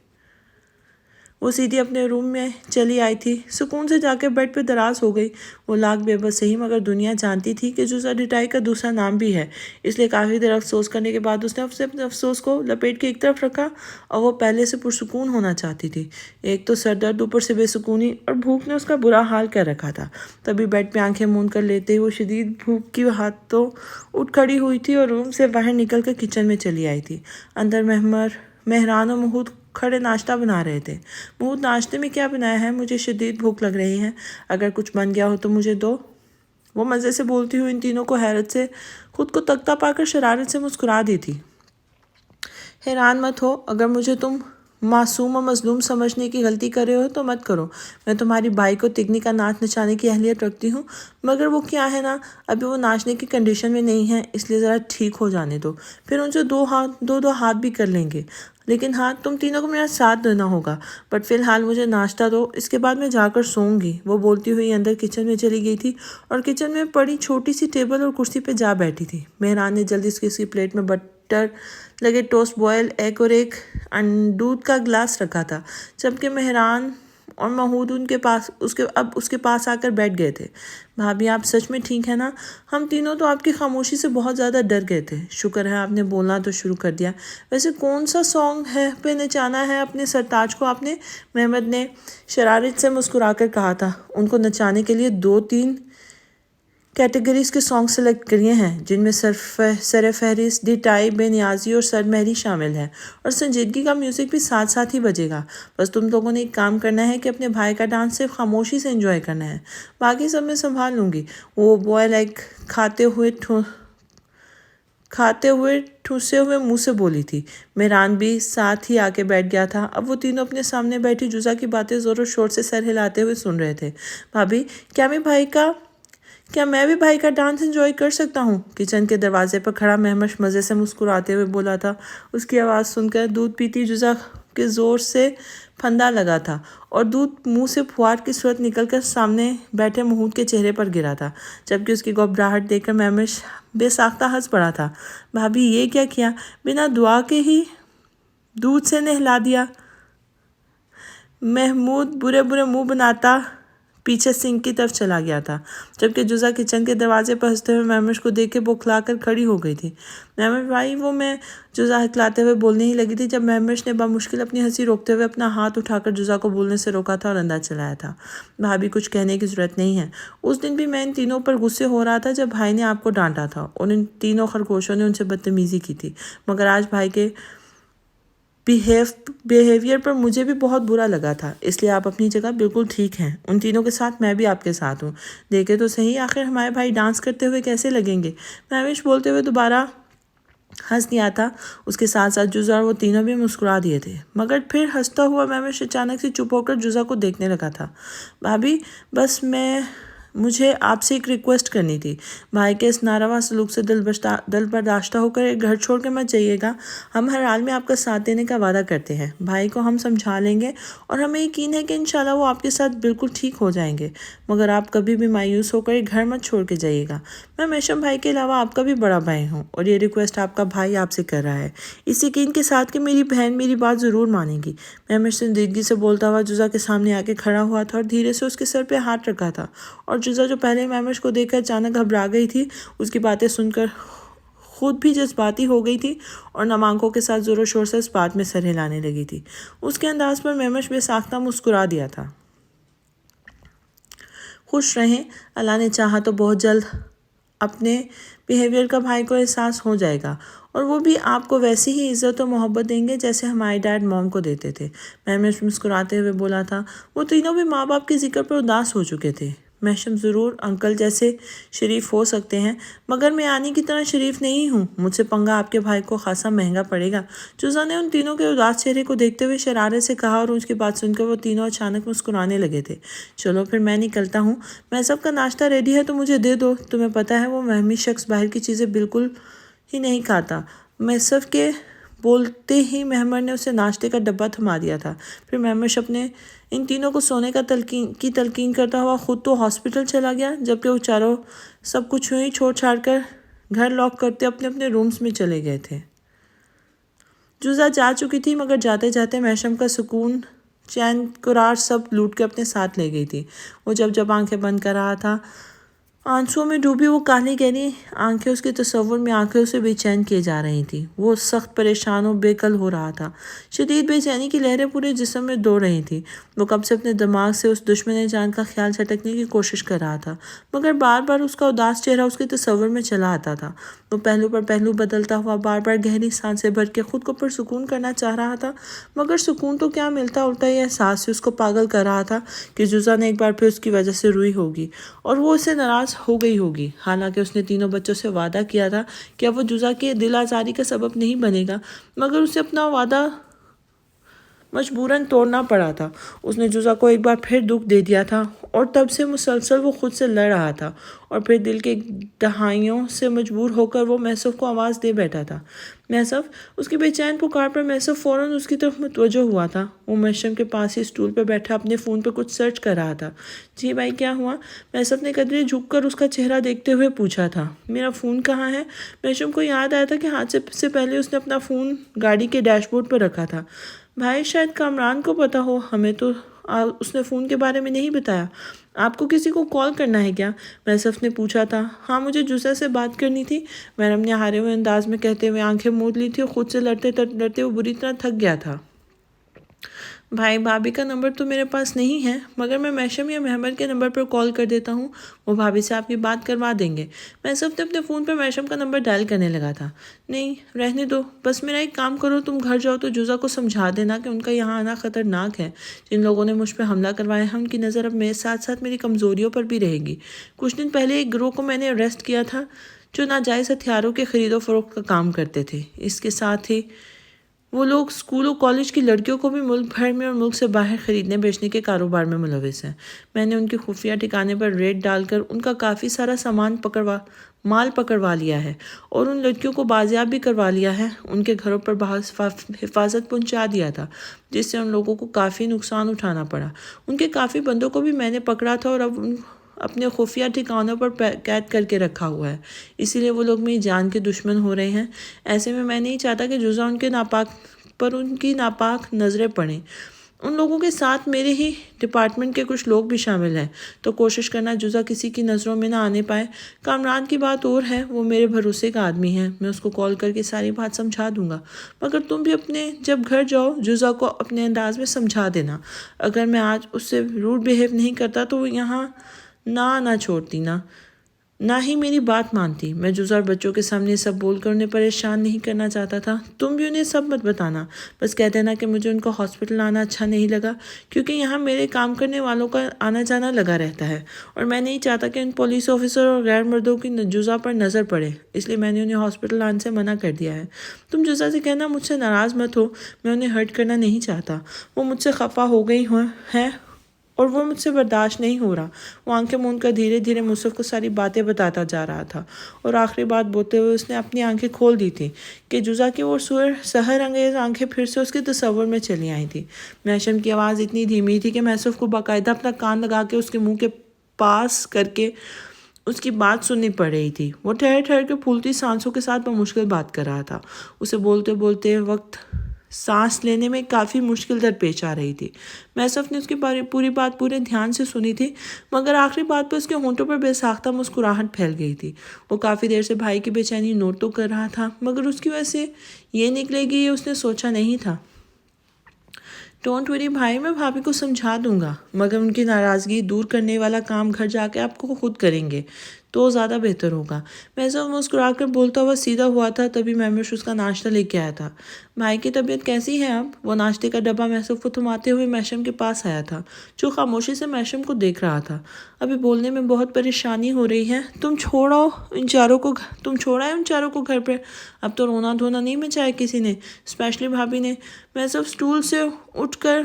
A: وہ سیدھی اپنے روم میں چلی آئی تھی. سکون سے جا کے بیڈ پہ دراز ہو گئی. وہ لاکھ بے بس سہی, مگر دنیا جانتی تھی کہ جزا ڈٹائی کا دوسرا نام بھی ہے. اس لیے کافی دیر افسوس کرنے کے بعد اس نے اپنے افسوس کو لپیٹ کے ایک طرف رکھا, اور وہ پہلے سے پرسکون ہونا چاہتی تھی. ایک تو سر درد, اوپر سے بے سکونی, اور بھوک نے اس کا برا حال کر رکھا تھا. تبھی بیڈ پہ آنکھیں موند کر لیتے ہی وہ شدید بھوک کی ہاتھوں اٹھ کھڑی ہوئی تھی اور روم سے باہر نکل کر کچن میں چلی آئی تھی. اندر مہران اور محمود کھڑے ناشتہ بنا رہے تھے. محمود, ناشتے میں کیا بنایا ہے؟ مجھے شدید بھوک لگ رہی ہے. اگر کچھ بن گیا ہو تو مجھے دو. وہ مزے سے بولتی ہوئی ان تینوں کو حیرت سے خود کو تکتا پا کر شرارت سے مسکرا دی تھی. حیران مت ہو, اگر مجھے تم معصوم و مظلوم سمجھنے کی غلطی کر رہے ہو تو مت کرو. میں تمہاری بھائی کو تکنی کا ناچ نچانے کی اہلیت رکھتی ہوں, مگر وہ کیا ہے نا, ابھی وہ ناچنے کی کنڈیشن میں نہیں ہے, اس لیے ذرا ٹھیک ہو جانے دو, پھر ان سے دو ہاتھ بھی کر لیں گے. لیکن ہاں, تم تینوں کو میرا ساتھ دینا ہوگا. بٹ فی الحال مجھے ناشتہ دو, اس کے بعد میں جا کر سوؤں گی. وہ بولتی ہوئی اندر کچن میں چلی گئی تھی اور کچن میں پڑی چھوٹی سی ٹیبل اور کرسی پہ جا بیٹھی تھی. مہران نے جلدی سے اس کی پلیٹ میں بٹر لگے ٹوسٹ, بوائل ایگ اور ایک دودھ کا گلاس رکھا تھا, جبکہ مہران اور محمود اس کے پاس آ کر بیٹھ گئے تھے. بھابھی, آپ سچ میں ٹھیک ہے نا؟ ہم تینوں تو آپ کی خاموشی سے بہت زیادہ ڈر گئے تھے. شکر ہے آپ نے بولنا تو شروع کر دیا. ویسے کون سا سانگ ہے پہ نچانا ہے اپنے سرتاج کو آپ نے؟ محمد نے شرارت سے مسکرا کر کہا تھا. ان کو نچانے کے لیے 2-3 کیٹیگریز کے سانگ سلیکٹ کریے ہیں, جن میں سر فہرست ڈٹائی, بے نیازی اور سر مہری شامل ہے, اور سنجیدگی کا میوزک بھی ساتھ ساتھ ہی بجے گا. بس تم لوگوں نے ایک کام کرنا ہے کہ اپنے بھائی کا ڈانس صرف خاموشی سے انجوائے کرنا ہے, باقی سب میں سنبھال لوں گی. وہ بوائل ایگ کھاتے ہوئے ٹھوسے ہوئے منہ سے بولی تھی. مہران بھی ساتھ ہی آ کے بیٹھ گیا تھا. اب وہ تینوں اپنے سامنے بیٹھی جزا کی باتیں زور و شور سے سر ہلاتے ہوئے سن رہے تھے. بھابھی, کیا میں بھی بھائی کا ڈانس انجوائے کر سکتا ہوں؟ کچن کے دروازے پر کھڑا مہمش مزے سے مسکراتے ہوئے بولا تھا. اس کی آواز سن کر دودھ پیتی جزا کے زور سے پھندا لگا تھا, اور دودھ منہ سے پھوار کی صورت نکل کر سامنے بیٹھے محمود کے چہرے پر گرا تھا, جبکہ اس کی گھبراہٹ دیکھ کر مہمش بے ساختہ ہنس پڑا تھا. بھابھی, یہ کیا کیا؟ بنا دعا کے ہی دودھ سے نہلا دیا. محمود برے برے منہ بناتا پیچھے سنک کی طرف چلا گیا تھا, جبکہ جزا کچن کے دروازے پر ہنستے ہوئے مہمش کو دیکھ کے بوکھلا کر کھڑی ہو گئی تھی. مہمش بھائی, میں جزا ہکلاتے ہوئے بولنے ہی لگی تھی, جب مہمش نے بمشکل اپنی ہنسی روکتے ہوئے اپنا ہاتھ اٹھا کر جزا کو بولنے سے روکا تھا اور انداز چلایا تھا. بھابھی, کچھ کہنے کی ضرورت نہیں ہے. اس دن بھی میں ان تینوں پر غصے ہو رہا تھا جب بھائی نے آپ کو ڈانٹا تھا, اور ان تینوں خرگوشوں نے ان سے بدتمیزی کی تھی, مگر آج بھائی کے بیہیویئر پر مجھے بھی بہت برا لگا تھا. اس لیے آپ اپنی جگہ بالکل ٹھیک ہیں. ان تینوں کے ساتھ میں بھی آپ کے ساتھ ہوں. دیکھے تو صحیح, آخر ہمارے بھائی ڈانس کرتے ہوئے کیسے لگیں گے؟ مہوش بولتے ہوئے دوبارہ ہنس دیا تھا. اس کے ساتھ ساتھ جزا اور وہ تینوں بھی مسکرا دیے تھے, مگر پھر ہنستا ہوا مہوش اچانک سے چپ ہو کر جزا کو دیکھنے لگا تھا. بھابھی, بس مجھے آپ سے ایک ریکویسٹ کرنی تھی. بھائی کے اس ناروا سلوک سے دل برداشتہ ہو کر ایک گھر چھوڑ کے مت جائیے گا. ہم ہر حال میں آپ کا ساتھ دینے کا وعدہ کرتے ہیں. بھائی کو ہم سمجھا لیں گے, اور ہمیں یقین ہے کہ انشاءاللہ وہ آپ کے ساتھ بالکل ٹھیک ہو جائیں گے, مگر آپ کبھی بھی مایوس ہو کر یہ گھر مت چھوڑ کے جائیے گا. میں میشم بھائی کے علاوہ آپ کا بھی بڑا بھائی ہوں, اور یہ ریکویسٹ آپ کا بھائی آپ سے کر رہا ہے, اس یقین کے ساتھ کہ میری بہن میری بات ضرور مانے گی. میں سنجیدگی سے بولتا ہوا جزا کے سامنے آ کے کھڑا ہوا تھا اور دھیرے سے اس کے سر پہ ہاتھ رکھا تھا, اور جزا جو پہلے مہوش کو دیکھ کر اچانک گھبرا گئی تھی, اس کی باتیں سن کر خود بھی جذباتی ہو گئی تھی, اور نم آنکھوں کے ساتھ زور و شور سے اس بات میں سر ہلانے لگی تھی. اس کے انداز پر مہوش بے ساختہ مسکرا دیا تھا. خوش رہیں, اللہ نے چاہا تو بہت جلد اپنے بیہیویئر کا بھائی کو احساس ہو جائے گا, اور وہ بھی آپ کو ویسی ہی عزت و محبت دیں گے جیسے ہمارے ڈیڈ موم کو دیتے تھے. مہوش مسکراتے ہوئے بولا تھا. وہ تینوں بھی ماں باپ کے ذکر پر اداس ہو چکے تھے. محشم ضرور انکل جیسے شریف ہو سکتے ہیں مگر میں آنی کی طرح شریف نہیں ہوں، مجھ سے پنگا آپ کے بھائی کو خاصا مہنگا پڑے گا۔ جوزا نے ان تینوں کے اداس چہرے کو دیکھتے ہوئے شرارت سے کہا، اور اس کی بات سن کر وہ تینوں اچانک مسکرانے لگے تھے۔ چلو پھر میں نکلتا ہوں، میں سب کا ناشتہ ریڈی ہے تو مجھے دے دو، تمہیں پتہ ہے وہ وہمی شخص باہر کی چیزیں بالکل ہی نہیں کھاتا۔ محسف کے بولتے ہی مہمر نے اسے ناشتے کا ڈبہ تھما دیا تھا۔ پھر مہمش اپنے ان تینوں کو سونے کا تلقین کرتا ہوا خود تو ہاسپٹل چلا گیا، جبکہ وہ چاروں سب کچھ یوں ہی چھوڑ چھاڑ کر گھر لاک کرتے اپنے اپنے رومز میں چلے گئے تھے۔ جوزا جا چکی تھی مگر جاتے جاتے محشم کا سکون چین قرار سب لوٹ کے اپنے ساتھ لے گئی تھی۔ وہ جب آنکھیں بند کر رہا تھا، آنسوؤں میں ڈوبی وہ کالی گہری آنکھیں اس کے تصور میں آنکھیں اسے بے چین کیے جا رہی تھیں۔ وہ سخت پریشان و بے کل ہو رہا تھا، شدید بے چینی کی لہریں پورے جسم میں دوڑ رہی تھیں۔ وہ کب سے اپنے دماغ سے اس دشمن جان کا خیال چھٹکنے کی کوشش کر رہا تھا مگر بار بار اس کا اداس چہرہ اس کے تصور میں چلا آتا تھا۔ وہ پہلو پر پہلو بدلتا ہوا بار بار گہری سانسیں بھر کے خود کو پرسکون کرنا چاہ رہا تھا مگر سکون تو کیا ملتا، الٹا یہ احساس ہی اس کو پاگل کر رہا تھا کہ جوزا نے ایک بار پھر اس کی وجہ سے روئی ہوگی اور وہ اسے ناراض ہو گئی ہوگی۔ حالانکہ اس نے تینوں بچوں سے وعدہ کیا تھا کہ اب وہ جوزا کے دل آزاری کا سبب نہیں بنے گا مگر اسے اپنا وعدہ مجبوراً توڑنا پڑا تھا۔ اس نے جوزا کو ایک بار پھر دکھ دے دیا تھا اور تب سے مسلسل وہ خود سے لڑ رہا تھا اور پھر دل کے دہائیوں سے مجبور ہو کر وہ محسف کو آواز دے بیٹھا تھا۔ محسف! اس کی بے چین پکار پر محسف فوراً اس کی طرف متوجہ ہوا تھا۔ وہ محشم کے پاس ہی اسٹول پر بیٹھا اپنے فون پہ کچھ سرچ کر رہا تھا۔ جی بھائی کیا ہوا؟ محسف نے قدرے جھک کر اس کا چہرہ دیکھتے ہوئے پوچھا تھا۔ میرا فون کہاں ہے؟ محشم کو یاد آیا تھا کہ حادثے سے پہلے اس نے اپنا فون گاڑی کے ڈیش بورڈ پر رکھا تھا۔ بھائی شاید کامران کو پتا ہو، ہمیں تو اس نے فون کے بارے میں نہیں بتایا۔ آپ کو کسی کو کال کرنا ہے کیا؟ محسف نے پوچھا تھا۔ ہاں مجھے جوزا سے بات کرنی تھی، مریم نے ہارے ہوئے انداز میں کہتے ہوئے آنکھیں موند لی تھی اور خود سے لڑتے وہ بری طرح تھک گیا تھا۔ بھائی بھابھی کا نمبر تو میرے پاس نہیں ہے مگر میں محشم یا محمد کے نمبر پر کال کر دیتا ہوں، وہ بھابھی سے آپ کی بات کروا دیں گے۔ محسف نے اپنے فون پر محشم کا نمبر ڈائل کرنے لگا تھا۔ نہیں رہنے دو، بس میرا ایک کام کرو، تم گھر جاؤ تو جوزا کو سمجھا دینا کہ ان کا یہاں آنا خطرناک ہے۔ جن لوگوں نے مجھ پہ حملہ کروایا ہے ان کی نظر اب میرے ساتھ ساتھ میری کمزوریوں پر بھی رہے گی۔ کچھ دن پہلے ایک گروہ کو میں نے اریسٹ کیا تھا جو ناجائز ہتھیاروں کے خرید و فروخت کا کام کرتے تھے۔ اس کے ساتھ ہی وہ لوگ اسکول و کالج کی لڑکیوں کو بھی ملک بھر میں اور ملک سے باہر خریدنے بیچنے کے کاروبار میں ملوث ہیں۔ میں نے ان کے خفیہ ٹھکانے پر ریڈ ڈال کر ان کا کافی سارا مال پکڑوا لیا ہے اور ان لڑکیوں کو بازیاب بھی کروا لیا ہے۔ ان کے گھروں پر حفاظت پہنچا دیا تھا جس سے ان لوگوں کو کافی نقصان اٹھانا پڑا۔ ان کے کافی بندوں کو بھی میں نے پکڑا تھا اور اب اپنے خفیہ ٹھکانوں پر قید کر کے رکھا ہوا ہے، اسی لیے وہ لوگ میری جان کے دشمن ہو رہے ہیں۔ ایسے میں نہیں چاہتا کہ جوزا ان کی ناپاک نظریں پڑیں۔ ان لوگوں کے ساتھ میرے ہی ڈپارٹمنٹ کے کچھ لوگ بھی شامل ہیں، تو کوشش کرنا جوزا کسی کی نظروں میں نہ آنے پائے۔ کامران کی بات اور ہے، وہ میرے بھروسے کا آدمی ہے، میں اس کو کال کر کے ساری بات سمجھا دوں گا، مگر تم بھی جب گھر جاؤ جوزا کو اپنے انداز میں سمجھا دینا۔ اگر میں آج اس سے روڈ بیہیو نہیں کرتا تو وہ یہاں نہ چھوڑتی نہ ہی میری بات مانتی۔ میں جوزا اور بچوں کے سامنے سب بول کر انہیں پریشان نہیں کرنا چاہتا تھا۔ تم بھی انہیں سب مت بتانا، بس کہہ دینا کہ مجھے ان کو ہاسپٹل آنا اچھا نہیں لگا کیونکہ یہاں میرے کام کرنے والوں کا آنا جانا لگا رہتا ہے اور میں نہیں چاہتا کہ ان پولیس آفیسر اور غیر مردوں کی جوزا پر نظر پڑے، اس لیے میں نے انہیں ہاسپٹل آنے سے منع کر دیا ہے۔ تم جوزا سے کہنا مجھ سے ناراض مت ہو، میں انہیں ہرٹ کرنا نہیں چاہتا، وہ مجھ سے خفا ہو گئی ہیں اور وہ مجھ سے برداشت نہیں ہو رہا۔ وہ آنکھیں موند کر دھیرے دھیرے مصطفیٰ کو ساری باتیں بتاتا جا رہا تھا اور آخری بات بولتے ہوئے اس نے اپنی آنکھیں کھول دی تھیں کہ جوزا کی وہ سحر انگیز آنکھیں پھر سے اس کے تصور میں چلی آئی تھیں۔ محشم کی آواز اتنی دھیمی تھی کہ محسوف کو باقاعدہ اپنا کان لگا کے اس کے منہ کے پاس کر کے اس کی بات سننی پڑ رہی تھی۔ وہ ٹھہر کے پھولتی سانسوں کے ساتھ بمشکل بات کر رہا تھا، اسے بولتے وقت سانس لینے میں کافی مشکل درپیش آ رہی تھی۔ محسف نے اس کی پوری بات پورے دھیان سے سنی تھی مگر آخری بات پر اس کے ہونٹوں پر بے ساختہ مسکراہٹ پھیل گئی تھی۔ وہ کافی دیر سے بھائی کی بے چینی نوٹ تو کر رہا تھا مگر اس کی وجہ سے یہ نکلے گی یہ اس نے سوچا نہیں تھا۔ ڈونٹ وری بھائی، میں بھابھی کو سمجھا دوں گا مگر ان کی ناراضگی دور کرنے والا کام گھر جا کے آپ کو خود کریں گے۔ تو زیادہ بہتر ہوگا۔ محسوف مسکرا کر بولتا ہوا سیدھا ہوا تھا، تبھی مہوش اس کا ناشتہ لے کے آیا تھا۔ بھائی کی طبیعت کیسی ہے اب؟ وہ ناشتے کا ڈبہ محسوف کو تھماتے ہوئے محشم کے پاس آیا تھا، جو خاموشی سے محشم کو دیکھ رہا تھا۔ ابھی بولنے میں بہت پریشانی ہو رہی ہے۔ تم چھوڑا ہے ان چاروں کو گھر پہ؟ اب تو رونا دھونا نہیں مچایا کسی نے، اسپیشلی بھابھی نے۔ محسوف سٹول سے اٹھ کر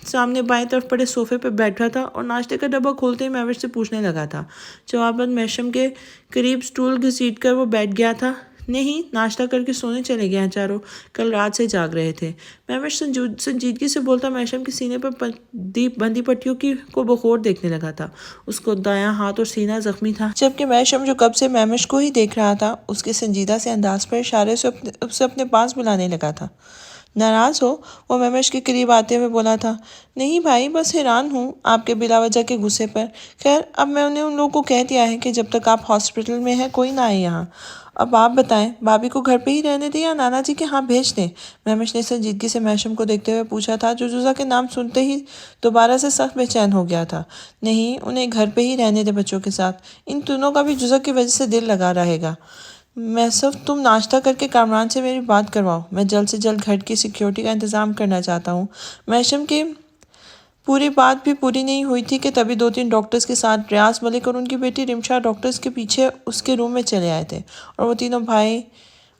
A: سامنے بائیں طرف پڑے صوفے پہ بیٹھا تھا اور ناشتے کا ڈبہ کھولتے ہی مہوش سے پوچھنے لگا تھا۔ جواباً محشم کے قریب سٹول گھسیٹ کر وہ بیٹھ گیا تھا۔ نہیں، ناشتہ کر کے سونے چلے گئے ہیں چاروں، کل رات سے جاگ رہے تھے۔ مہوش سنجیدگی سے بولتا محشم کے سینے پر بندھی پٹیوں کو بخور دیکھنے لگا تھا۔ اس کو دایاں ہاتھ اور سینہ زخمی تھا، جبکہ محشم جو کب سے مہوش کو ہی دیکھ رہا تھا، اس کے سنجیدہ سے انداز پر اشارے سے اسے اپنے پاس بلانے لگا تھا۔ ناراض ہو؟ وہ مہوش کے قریب آتے ہوئے بولا تھا۔ نہیں بھائی، بس حیران ہوں آپ کے بلا وجہ کے غصے پر۔ خیر، اب میں انہیں ان لوگوں کو کہہ دیا ہے کہ جب تک آپ ہاسپٹل میں ہیں کوئی نہ آئے یہاں۔ اب آپ بتائیں، بھابھی کو گھر پہ ہی رہنے دیں یا نانا جی کے ہاں بھیج دیں؟ مہوش نے سنجیدگی سے محشم کو دیکھتے ہوئے پوچھا تھا، جو جوزا کے نام سنتے ہی دوبارہ سے سخت بے چین ہو گیا تھا۔ نہیں، انہیں گھر پہ ہی رہنے دیں بچوں کے ساتھ، ان دونوں کا بھی جوزا کی وجہ سے دل لگا رہے گا۔ محسوف، تم ناشتہ کر کے کامران سے میری بات کرواؤ، میں جلد سے جلد گھر کی سیکیورٹی کا انتظام کرنا چاہتا ہوں۔ محشم کی پوری بات بھی پوری نہیں ہوئی تھی کہ تبھی 2-3 ڈاکٹرز کے ساتھ ریاض ملک اور ان کی بیٹی رمشا ڈاکٹرز کے پیچھے اس کے روم میں چلے آئے تھے، اور وہ تینوں بھائی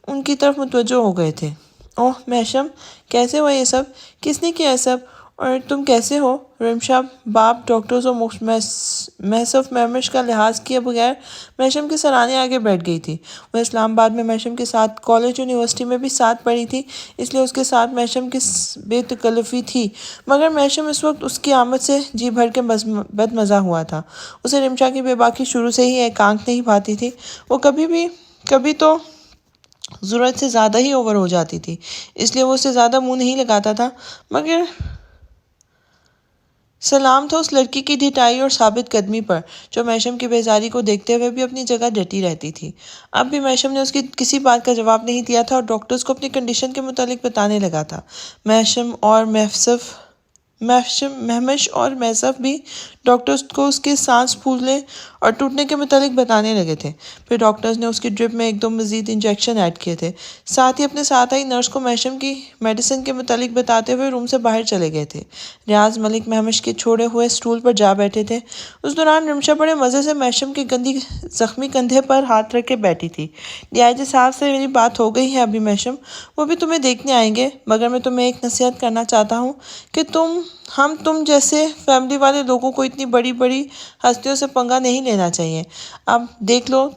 A: ان کی طرف متوجہ ہو گئے تھے۔ اوہ محشم، کیسے ہوا یہ سب؟ کس نے کیا یہ سب؟ اور تم کیسے ہو؟ رمشا باپ ڈاکٹرز اور محسوف مہوش کا لحاظ کیے بغیر محشم کے سرانے آگے بیٹھ گئی تھی۔ وہ اسلام آباد میں محشم کے ساتھ کالج یونیورسٹی میں بھی ساتھ پڑھی تھی، اس لیے اس کے ساتھ محشم کی بے تکلفی تھی، مگر محشم اس وقت اس کی آمد سے جی بھر کے بد مزہ ہوا تھا۔ اسے رمشا کی بے باکی شروع سے ہی ایک آنکھ نہیں بھاتی تھی۔ وہ کبھی تو ضرورت سے زیادہ ہی اوور ہو جاتی تھی، اس لیے وہ اسے زیادہ منہ نہیں لگاتا تھا، مگر سلام تھا اس لڑکی کی ڈھٹائی اور ثابت قدمی پر، جو محشم کی بیزاری کو دیکھتے ہوئے بھی اپنی جگہ ڈٹی رہتی تھی۔ اب بھی محشم نے اس کی کسی بات کا جواب نہیں دیا تھا اور ڈاکٹرز کو اپنی کنڈیشن کے متعلق بتانے لگا تھا۔ مہوش اور محسوف بھی ڈاکٹرز کو اس کے سانس پھولنے اور ٹوٹنے کے متعلق بتانے لگے تھے۔ پھر ڈاکٹرز نے اس کی ڈرپ میں 1-2 مزید انجیکشن ایڈ کیے تھے، ساتھ ہی اپنے ساتھ آئی نرس کو محشم کی میڈیسن کے متعلق بتاتے ہوئے روم سے باہر چلے گئے تھے۔ ریاض ملک مہوش کے چھوڑے ہوئے سٹول پر جا بیٹھے تھے۔ اس دوران رمشا بڑے مزے سے محشم کے گندی زخمی کندھے پر ہاتھ رکھ کے بیٹھی تھی۔ ڈی آئی جی صاحب سے میری بات ہو گئی ہے ابھی محشم، وہ بھی تمہیں دیکھنے آئیں گے، مگر میں تمہیں ایک نصیحت کرنا چاہتا ہوں کہ تم جیسے فیملی والے لوگوں کو اتنی بڑی بڑی ہستیوں سے پنگا نہیں لینا چاہیے۔ اب دیکھ لو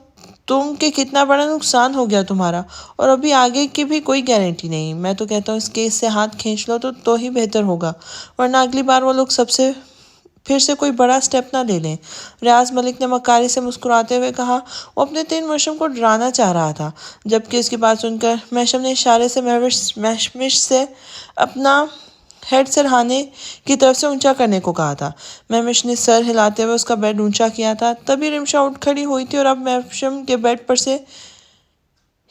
A: تم کہ کتنا بڑا نقصان ہو گیا تمہارا، اور ابھی آگے کی بھی کوئی گارنٹی نہیں۔ میں تو کہتا ہوں اس کیس سے ہاتھ کھینچ لو تو ہی بہتر ہوگا، ورنہ اگلی بار وہ لوگ پھر سے کوئی بڑا سٹیپ نہ لے لیں۔ ریاض ملک نے مکاری سے مسکراتے ہوئے کہا۔ وہ اپنے محشم کو ڈرانا چاہ رہا تھا، جبکہ اس کی بات سن کر محشم نے اشارے سے مہوش سے اپنا ہیڈ سرہانے کی طرف سے اونچا کرنے کو کہا تھا۔ مہوش نے سر ہلاتے ہوئے اس کا بیڈ اونچا کیا تھا، تبھی رمشا اٹھ کھڑی ہوئی تھی اور اب محشم کے بیڈ پر سے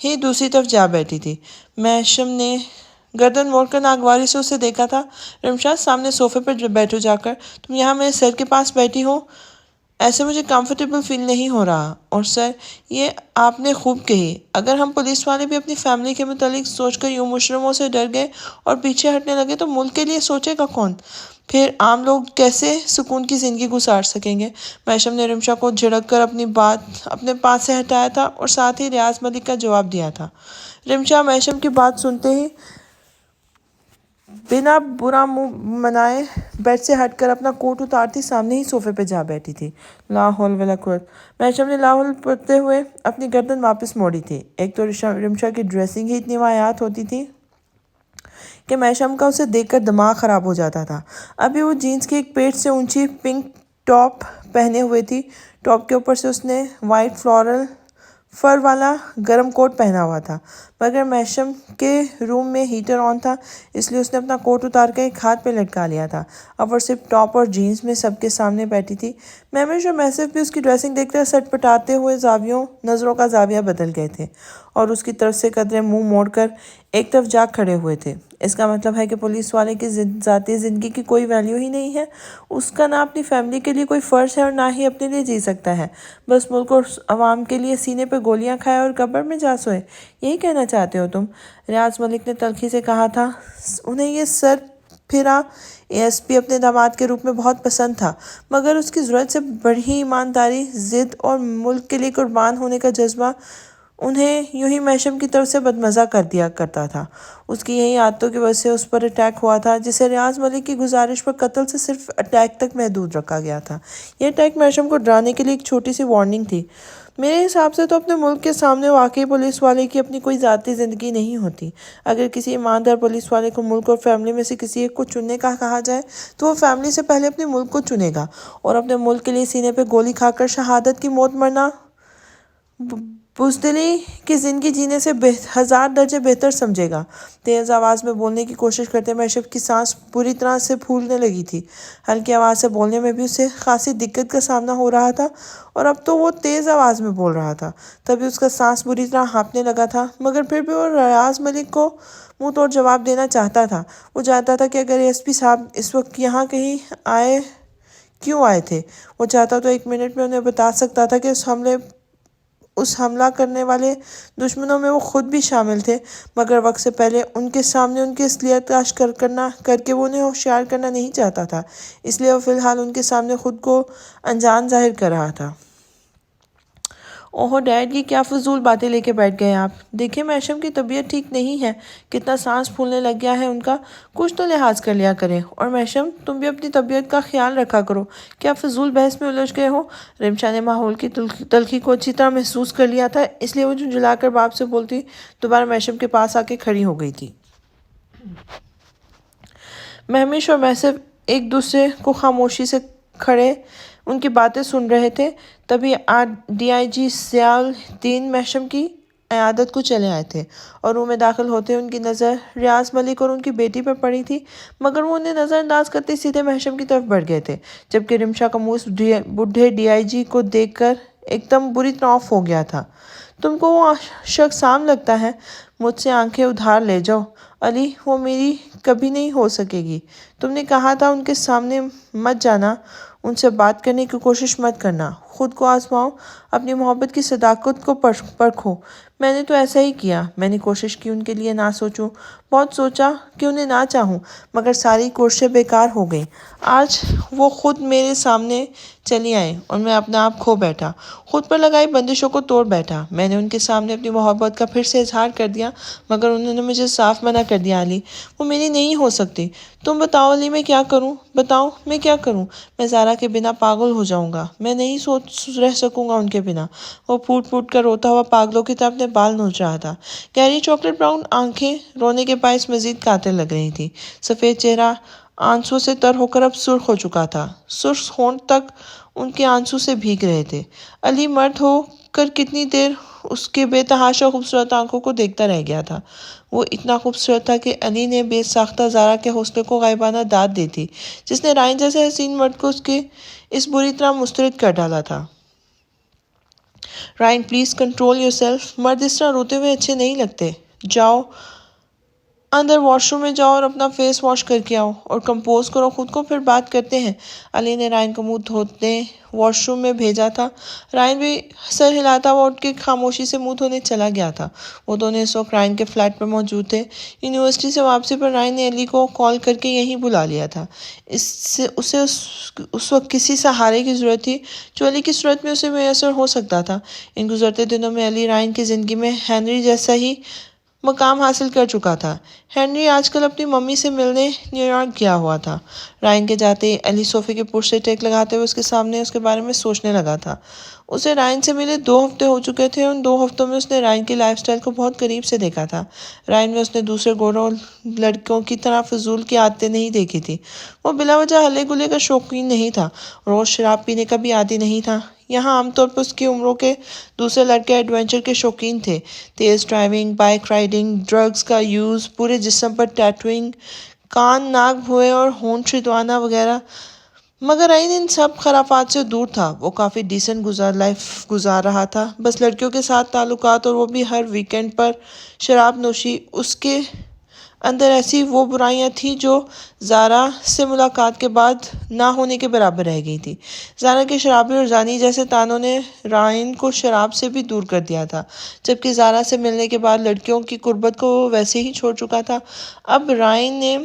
A: ہی دوسری طرف جا بیٹھی تھی۔ محشم نے گردن موڑ کر ناگواری سے اسے دیکھا تھا۔ رمشا، سامنے صوفے پر بیٹھو جا کر، تم یہاں میرے سر کے پاس بیٹھی ہو، ایسے مجھے کمفرٹیبل فیل نہیں ہو رہا۔ اور سر، یہ آپ نے خوب کہی، اگر ہم پولیس والے بھی اپنی فیملی کے متعلق سوچ کر یوں مجرموں سے ڈر گئے اور پیچھے ہٹنے لگے تو ملک کے لیے سوچے گا کون؟ پھر عام لوگ کیسے سکون کی زندگی گزار سکیں گے؟ محشم نے رمشا کو جھڑک کر اپنی بات اپنے پاس سے ہٹایا تھا اور ساتھ ہی ریاض ملک کا جواب دیا تھا۔ رمشا محشم کی بات سنتے ہی بنا برا منہ منائے بیڈ سے ہٹ کر اپنا کوٹ اتارتی سامنے ہی صوفے پہ جا بیٹھی تھی۔ لا حول ولا قوت۔ محشم نے لا حول پڑھتے ہوئے اپنی گردن واپس موڑی تھی۔ ایک تو رمشا کی ڈریسنگ ہی اتنی واہیات ہوتی تھی کہ محشم کا اسے دیکھ کر دماغ خراب ہو جاتا تھا۔ ابھی وہ جینز کی ایک پیٹ سے اونچی پنک ٹاپ پہنے ہوئے تھی، ٹاپ کے اوپر سے اس نے وائٹ فلورل فر والا گرم کوٹ پہنا ہوا تھا۔ مگر محشم کے روم میں ہیٹر آن تھا، اس لیے اس نے اپنا کوٹ اتار کر ایک ہاتھ پہ لٹکا لیا تھا۔ اب وہ صرف ٹاپ اور جینز میں سب کے سامنے بیٹھی تھی۔ مہوش اور محسف بھی اس کی ڈریسنگ دیکھ کر سٹ پٹاتے ہوئے نظروں کا زاویہ بدل گئے تھے اور اس کی طرف سے قدرے منہ موڑ کر ایک طرف جا کھڑے ہوئے تھے۔ اس کا مطلب ہے کہ پولیس والے کی ذاتی زندگی کی کوئی ویلیو ہی نہیں ہے۔ اس کا نہ اپنی فیملی کے لیے کوئی فرض ہے اور نہ ہی اپنے لیے جی سکتا ہے، بس ملک اور عوام کے لیے سینے پہ گولیاں کھائے اور قبر میں جا سوئے۔ یہی کہنا چاہتے ہو تم؟ ریاض ملک نے تلخی سے کہا تھا۔ انہیں یہ سر پھرا ASP اپنے داماد کے روپ میں بہت پسند تھا، مگر اس کی ضرورت سے بڑھی ایمانداری، ضد اور ملک کے لیے قربان ہونے کا جذبہ انہیں یوں ہی محشم کی طرف سے بدمزہ کر دیا کرتا تھا۔ اس کی یہی عادتوں کی وجہ سے اس پر اٹیک ہوا تھا، جسے ریاض ملک کی گزارش پر قتل سے صرف اٹیک تک محدود رکھا گیا تھا۔ یہ اٹیک محشم کو ڈرانے کے لیے ایک چھوٹی سی وارننگ تھی۔ میرے حساب سے تو اپنے ملک کے سامنے واقعی پولیس والے کی اپنی کوئی ذاتی زندگی نہیں ہوتی۔ اگر کسی ایماندار پولیس والے کو ملک اور فیملی میں سے کسی ایک کو چننے کا کہا جائے تو وہ فیملی سے پہلے اپنے ملک کو چنے گا اور اپنے ملک کے لیے سینے پہ گولی کھا کر شہادت کی موت مرنا بزدلی کی زندگی جینے سے 1000 درجے بہتر سمجھے گا۔ تیز آواز میں بولنے کی کوشش کرتے محشم کی سانس بری طرح سے پھولنے لگی تھی۔ ہلکی آواز سے بولنے میں بھی اسے خاصی دقت کا سامنا ہو رہا تھا اور اب تو وہ تیز آواز میں بول رہا تھا، تبھی اس کا سانس بری طرح ہانپنے لگا تھا، مگر پھر بھی وہ ریاض ملک کو منہ توڑ جواب دینا چاہتا تھا۔ وہ جانتا تھا کہ اگر ASP صاحب اس وقت یہاں کہیں کیوں آئے تھے، وہ چاہتا تو 1 منٹ میں انہیں بتا سکتا تھا کہ اس حملہ کرنے والے دشمنوں میں وہ خود بھی شامل تھے، مگر وقت سے پہلے ان کے سامنے ان کی اصلیت کاش کر کے وہ انہیں ہوشیار کرنا نہیں چاہتا تھا، اس لیے وہ فی الحال ان کے سامنے خود کو انجان ظاہر کر رہا تھا۔ اوہو ڈیڈ، یہ کیا فضول باتیں لے کے بیٹھ گئے آپ؟ دیکھیں محشم کی طبیعت ٹھیک نہیں ہے، کتنا سانس پھولنے لگ گیا ہے ان کا، کچھ تو لحاظ کر لیا کریں۔ اور محشم تم بھی اپنی طبیعت کا خیال رکھا کرو، کیا فضول بحث میں الجھ گئے ہو؟ رمشا نے ماحول کی تلخی کو اچھی طرح محسوس کر لیا تھا، اس لیے وہ جھنجھلا کر باپ سے بولتی دوبارہ محشم کے پاس آ کے کھڑی ہو گئی تھی۔ مہوش اور محسف ایک دوسرے کو خاموشی سے کھڑے ان کی باتیں سن رہے تھے، تبھی DIG ضیاء الدین محشم کی عیادت کو چلے آئے تھے اور روم میں داخل ہوتے ان کی نظر ریاض ملک اور ان کی بیٹی پر پڑی تھی، مگر وہ انہیں نظر انداز کرتے سیدھے محشم کی طرف بڑھ گئے تھے، جبکہ رمشا کا منہ اس بوڑھے DIG کو دیکھ کر ایک دم بری طرح آف ہو گیا تھا۔ تم کو وہ شخص عام لگتا ہے، مجھ سے آنکھیں ادھار لے جاؤ علی، وہ میری کبھی نہیں ہو سکے گی۔ تم نے کہا تھا ان کے سامنے مت جانا، ان سے بات کرنے کی کوشش مت کرنا، خود کو آزماؤ، اپنی محبت کی صداقت کو پرکھو۔ میں نے تو ایسا ہی کیا، میں نے کوشش کی ان کے لیے نہ سوچوں، بہت سوچا کہ انہیں نہ چاہوں، مگر ساری کوششیں بیکار ہو گئیں۔ آج وہ خود میرے سامنے چلی آئیں اور میں اپنا آپ کھو بیٹھا، خود پر لگائی بندشوں کو توڑ بیٹھا۔ میں نے ان کے سامنے اپنی محبت کا پھر سے اظہار کر دیا، مگر انہوں نے مجھے صاف منع کر دیا علی، وہ میری نہیں ہو سکتی۔ تم بتاؤ علی، میں کیا کروں؟ بتاؤ میں کیا کروں؟ میں زارا کے بنا پاگل ہو جاؤں گا، میں نہیں رہ سکوں گا ان کے بنا۔ وہ پھوٹ پھوٹ کر روتا ہوا پاگلوں کی طرح اپنے بال نوچ رہا تھا۔ گہری چاکلیٹ براؤن آنکھیں رونے کے باعث مزید قاتل لگ رہی تھیں، سفید چہرہ آنسو سے تر ہو کر اب سرخ ہو چکا تھا، سرخ ہونٹ تک ان کے آنسو سے بھیگ رہے تھے۔ علی مرد ہو کر کتنی دیر اس کے بے تحاشا خوبصورت آنکھوں کو دیکھتا رہ گیا تھا۔ وہ اتنا خوبصورت تھا کہ علی نے بے ساختہ زارا کے حوصلے کو غائبانہ داد دی تھی، جس نے رائن جیسے حسین مرد کو اس بری طرح مسترد کر ڈالا تھا۔ Ryan please control yourself, مرد اس طرح روتے ہوئے اچھے نہیں لگتے۔ جاؤ اندر واش روم میں جاؤ اور اپنا فیس واش کر کے آؤ اور کمپوز کرو خود کو، پھر بات کرتے ہیں۔ علی نے رائن کو منہ دھونے واش روم میں بھیجا تھا۔ رائن بھی سر ہلاتا ہوا اٹھ کے خاموشی سے منہ دھونے چلا گیا تھا۔ وہ دونوں اس وقت رائن کے فلیٹ پر موجود تھے۔ یونیورسٹی سے واپسی پر رائن نے علی کو کال کر کے یہیں بلا لیا تھا۔ اسے اس وقت کسی سہارے کی ضرورت تھی جو علی کی صورت میں اسے میسر ہو سکتا تھا۔ ان گزرتے دنوں میں علی رائن کی زندگی میں ہنری جیسا ہی مقام حاصل کر چکا تھا۔ ہنری آج کل اپنی ممی سے ملنے نیو یارک گیا ہوا تھا۔ رائن کے جاتے ہی علی صوفے کے پشت سے ٹیک لگاتے ہوئے اس کے سامنے اس کے بارے میں سوچنے لگا تھا۔ اسے رائن سے ملے 2 ہفتے ہو چکے تھے، ان 2 ہفتوں میں اس نے رائن کی لائف سٹائل کو بہت قریب سے دیکھا تھا۔ رائن میں اس نے دوسرے گوروں لڑکوں کی طرح فضول کی عادتیں نہیں دیکھی تھی۔ وہ بلا وجہ ہلے گلے کا شوقین نہیں تھا، روز شراب پینے کا بھی عادی نہیں تھا۔ یہاں عام طور پر اس کی عمروں کے دوسرے لڑکے ایڈونچر کے شوقین تھے، تیز ڈرائیونگ، بائک رائڈنگ، ڈرگز کا یوز، پورے جسم پر ٹیٹوئنگ، کان ناک بھوئے اور ہونٹ شدوانا وغیرہ۔ مگر رائن ان سب خرافات سے دور تھا، وہ کافی ڈیسنٹ لائف گزار رہا تھا، بس لڑکیوں کے ساتھ تعلقات اور وہ بھی ہر ویکنڈ پر شراب نوشی۔ اس کے اندر ایسی وہ برائیاں تھیں جو زارا سے ملاقات کے بعد نہ ہونے کے برابر رہ گئی تھی۔ زارا کے شرابی اور زانی جیسے تانوں نے رائن کو شراب سے بھی دور کر دیا تھا، جبکہ زارا سے ملنے کے بعد لڑکیوں کی قربت کو وہ ویسے ہی چھوڑ چکا تھا۔ اب رائن نے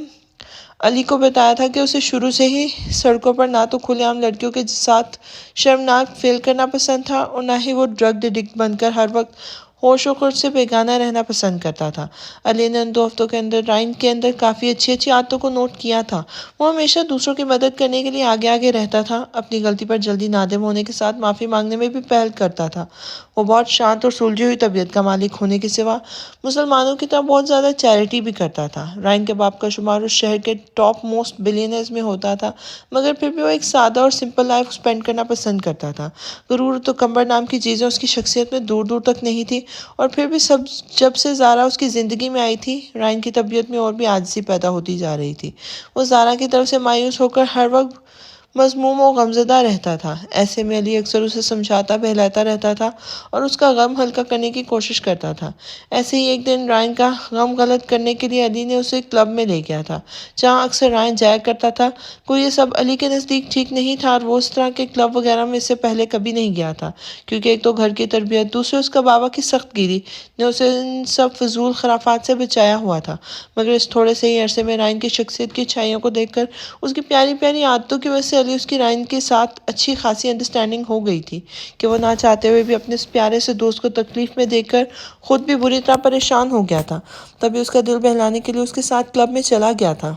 A: علی کو بتایا تھا کہ اسے شروع سے ہی سڑکوں پر نہ تو کھلے عام لڑکیوں کے ساتھ شرمناک فیل کرنا پسند تھا اور نہ ہی وہ ڈرگ ایڈکٹ بن کر ہر وقت ہوش و خرد سے بیگانہ رہنا پسند کرتا تھا۔ علی نے ان 2 ہفتوں کے اندر رائن کے اندر کافی اچھی عادتوں کو نوٹ کیا تھا۔ وہ ہمیشہ دوسروں کی مدد کرنے کے لیے آگے آگے رہتا تھا، اپنی غلطی پر جلدی نادم ہونے کے ساتھ معافی مانگنے میں بھی پہل کرتا تھا۔ وہ بہت شانت اور سلجھی ہوئی طبیعت کا مالک ہونے کے سوا مسلمانوں کی طرح بہت زیادہ چیریٹی بھی کرتا تھا۔ رائن کے باپ کا شمار اس شہر کے ٹاپ موسٹ بلینئرز میں ہوتا تھا، مگر پھر بھی وہ ایک سادہ اور سمپل لائف سپینڈ کرنا پسند کرتا تھا۔ غرور و تکبر نام کی چیزیں اس کی شخصیت میں دور دور تک نہیں تھی، اور پھر بھی جب سے زارا اس کی زندگی میں آئی تھی، رائن کی طبیعت میں اور بھی عاجزی پیدا ہوتی جا رہی تھی۔ وہ زارا کی طرف سے مایوس ہو کر ہر وقت مذموم و غمزدہ رہتا تھا۔ ایسے میں علی اکثر اسے سمجھاتا بہلاتا رہتا تھا اور اس کا غم ہلکا کرنے کی کوشش کرتا تھا۔ ایسے ہی ایک دن رائن کا غم غلط کرنے کے لیے علی نے اسے کلب میں لے گیا تھا، جہاں اکثر رائن جایا کرتا تھا۔ کوئی یہ سب علی کے نزدیک ٹھیک نہیں تھا، اور وہ اس طرح کے کلب وغیرہ میں اس سے پہلے کبھی نہیں گیا تھا، کیونکہ ایک تو گھر کی تربیت، دوسرے اس کا بابا کی سخت گیری نے اسے ان سب فضول خرافات سے بچایا ہوا تھا۔ مگر اس تھوڑے سے ہی عرصے میں رائن کی شخصیت کی اچھائیوں کو دیکھ کر، اس کی پیاری پیاری عادتوں کی وجہ سے علی اس کی رائن کے ساتھ اچھی خاصی انڈرسٹینڈنگ ہو گئی تھی کہ وہ نہ چاہتے ہوئے بھی اپنے اس پیارے سے دوست کو تکلیف میں دیکھ کر خود بھی بری طرح پریشان ہو گیا تھا۔ تبھی اس کا دل بہلانے کے لیے اس کے ساتھ کلب میں چلا گیا تھا،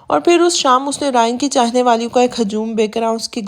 A: اور پھر اس شام اس نے رائن کی چاہنے والیوں کا ایک ہجوم بے کرا اس کی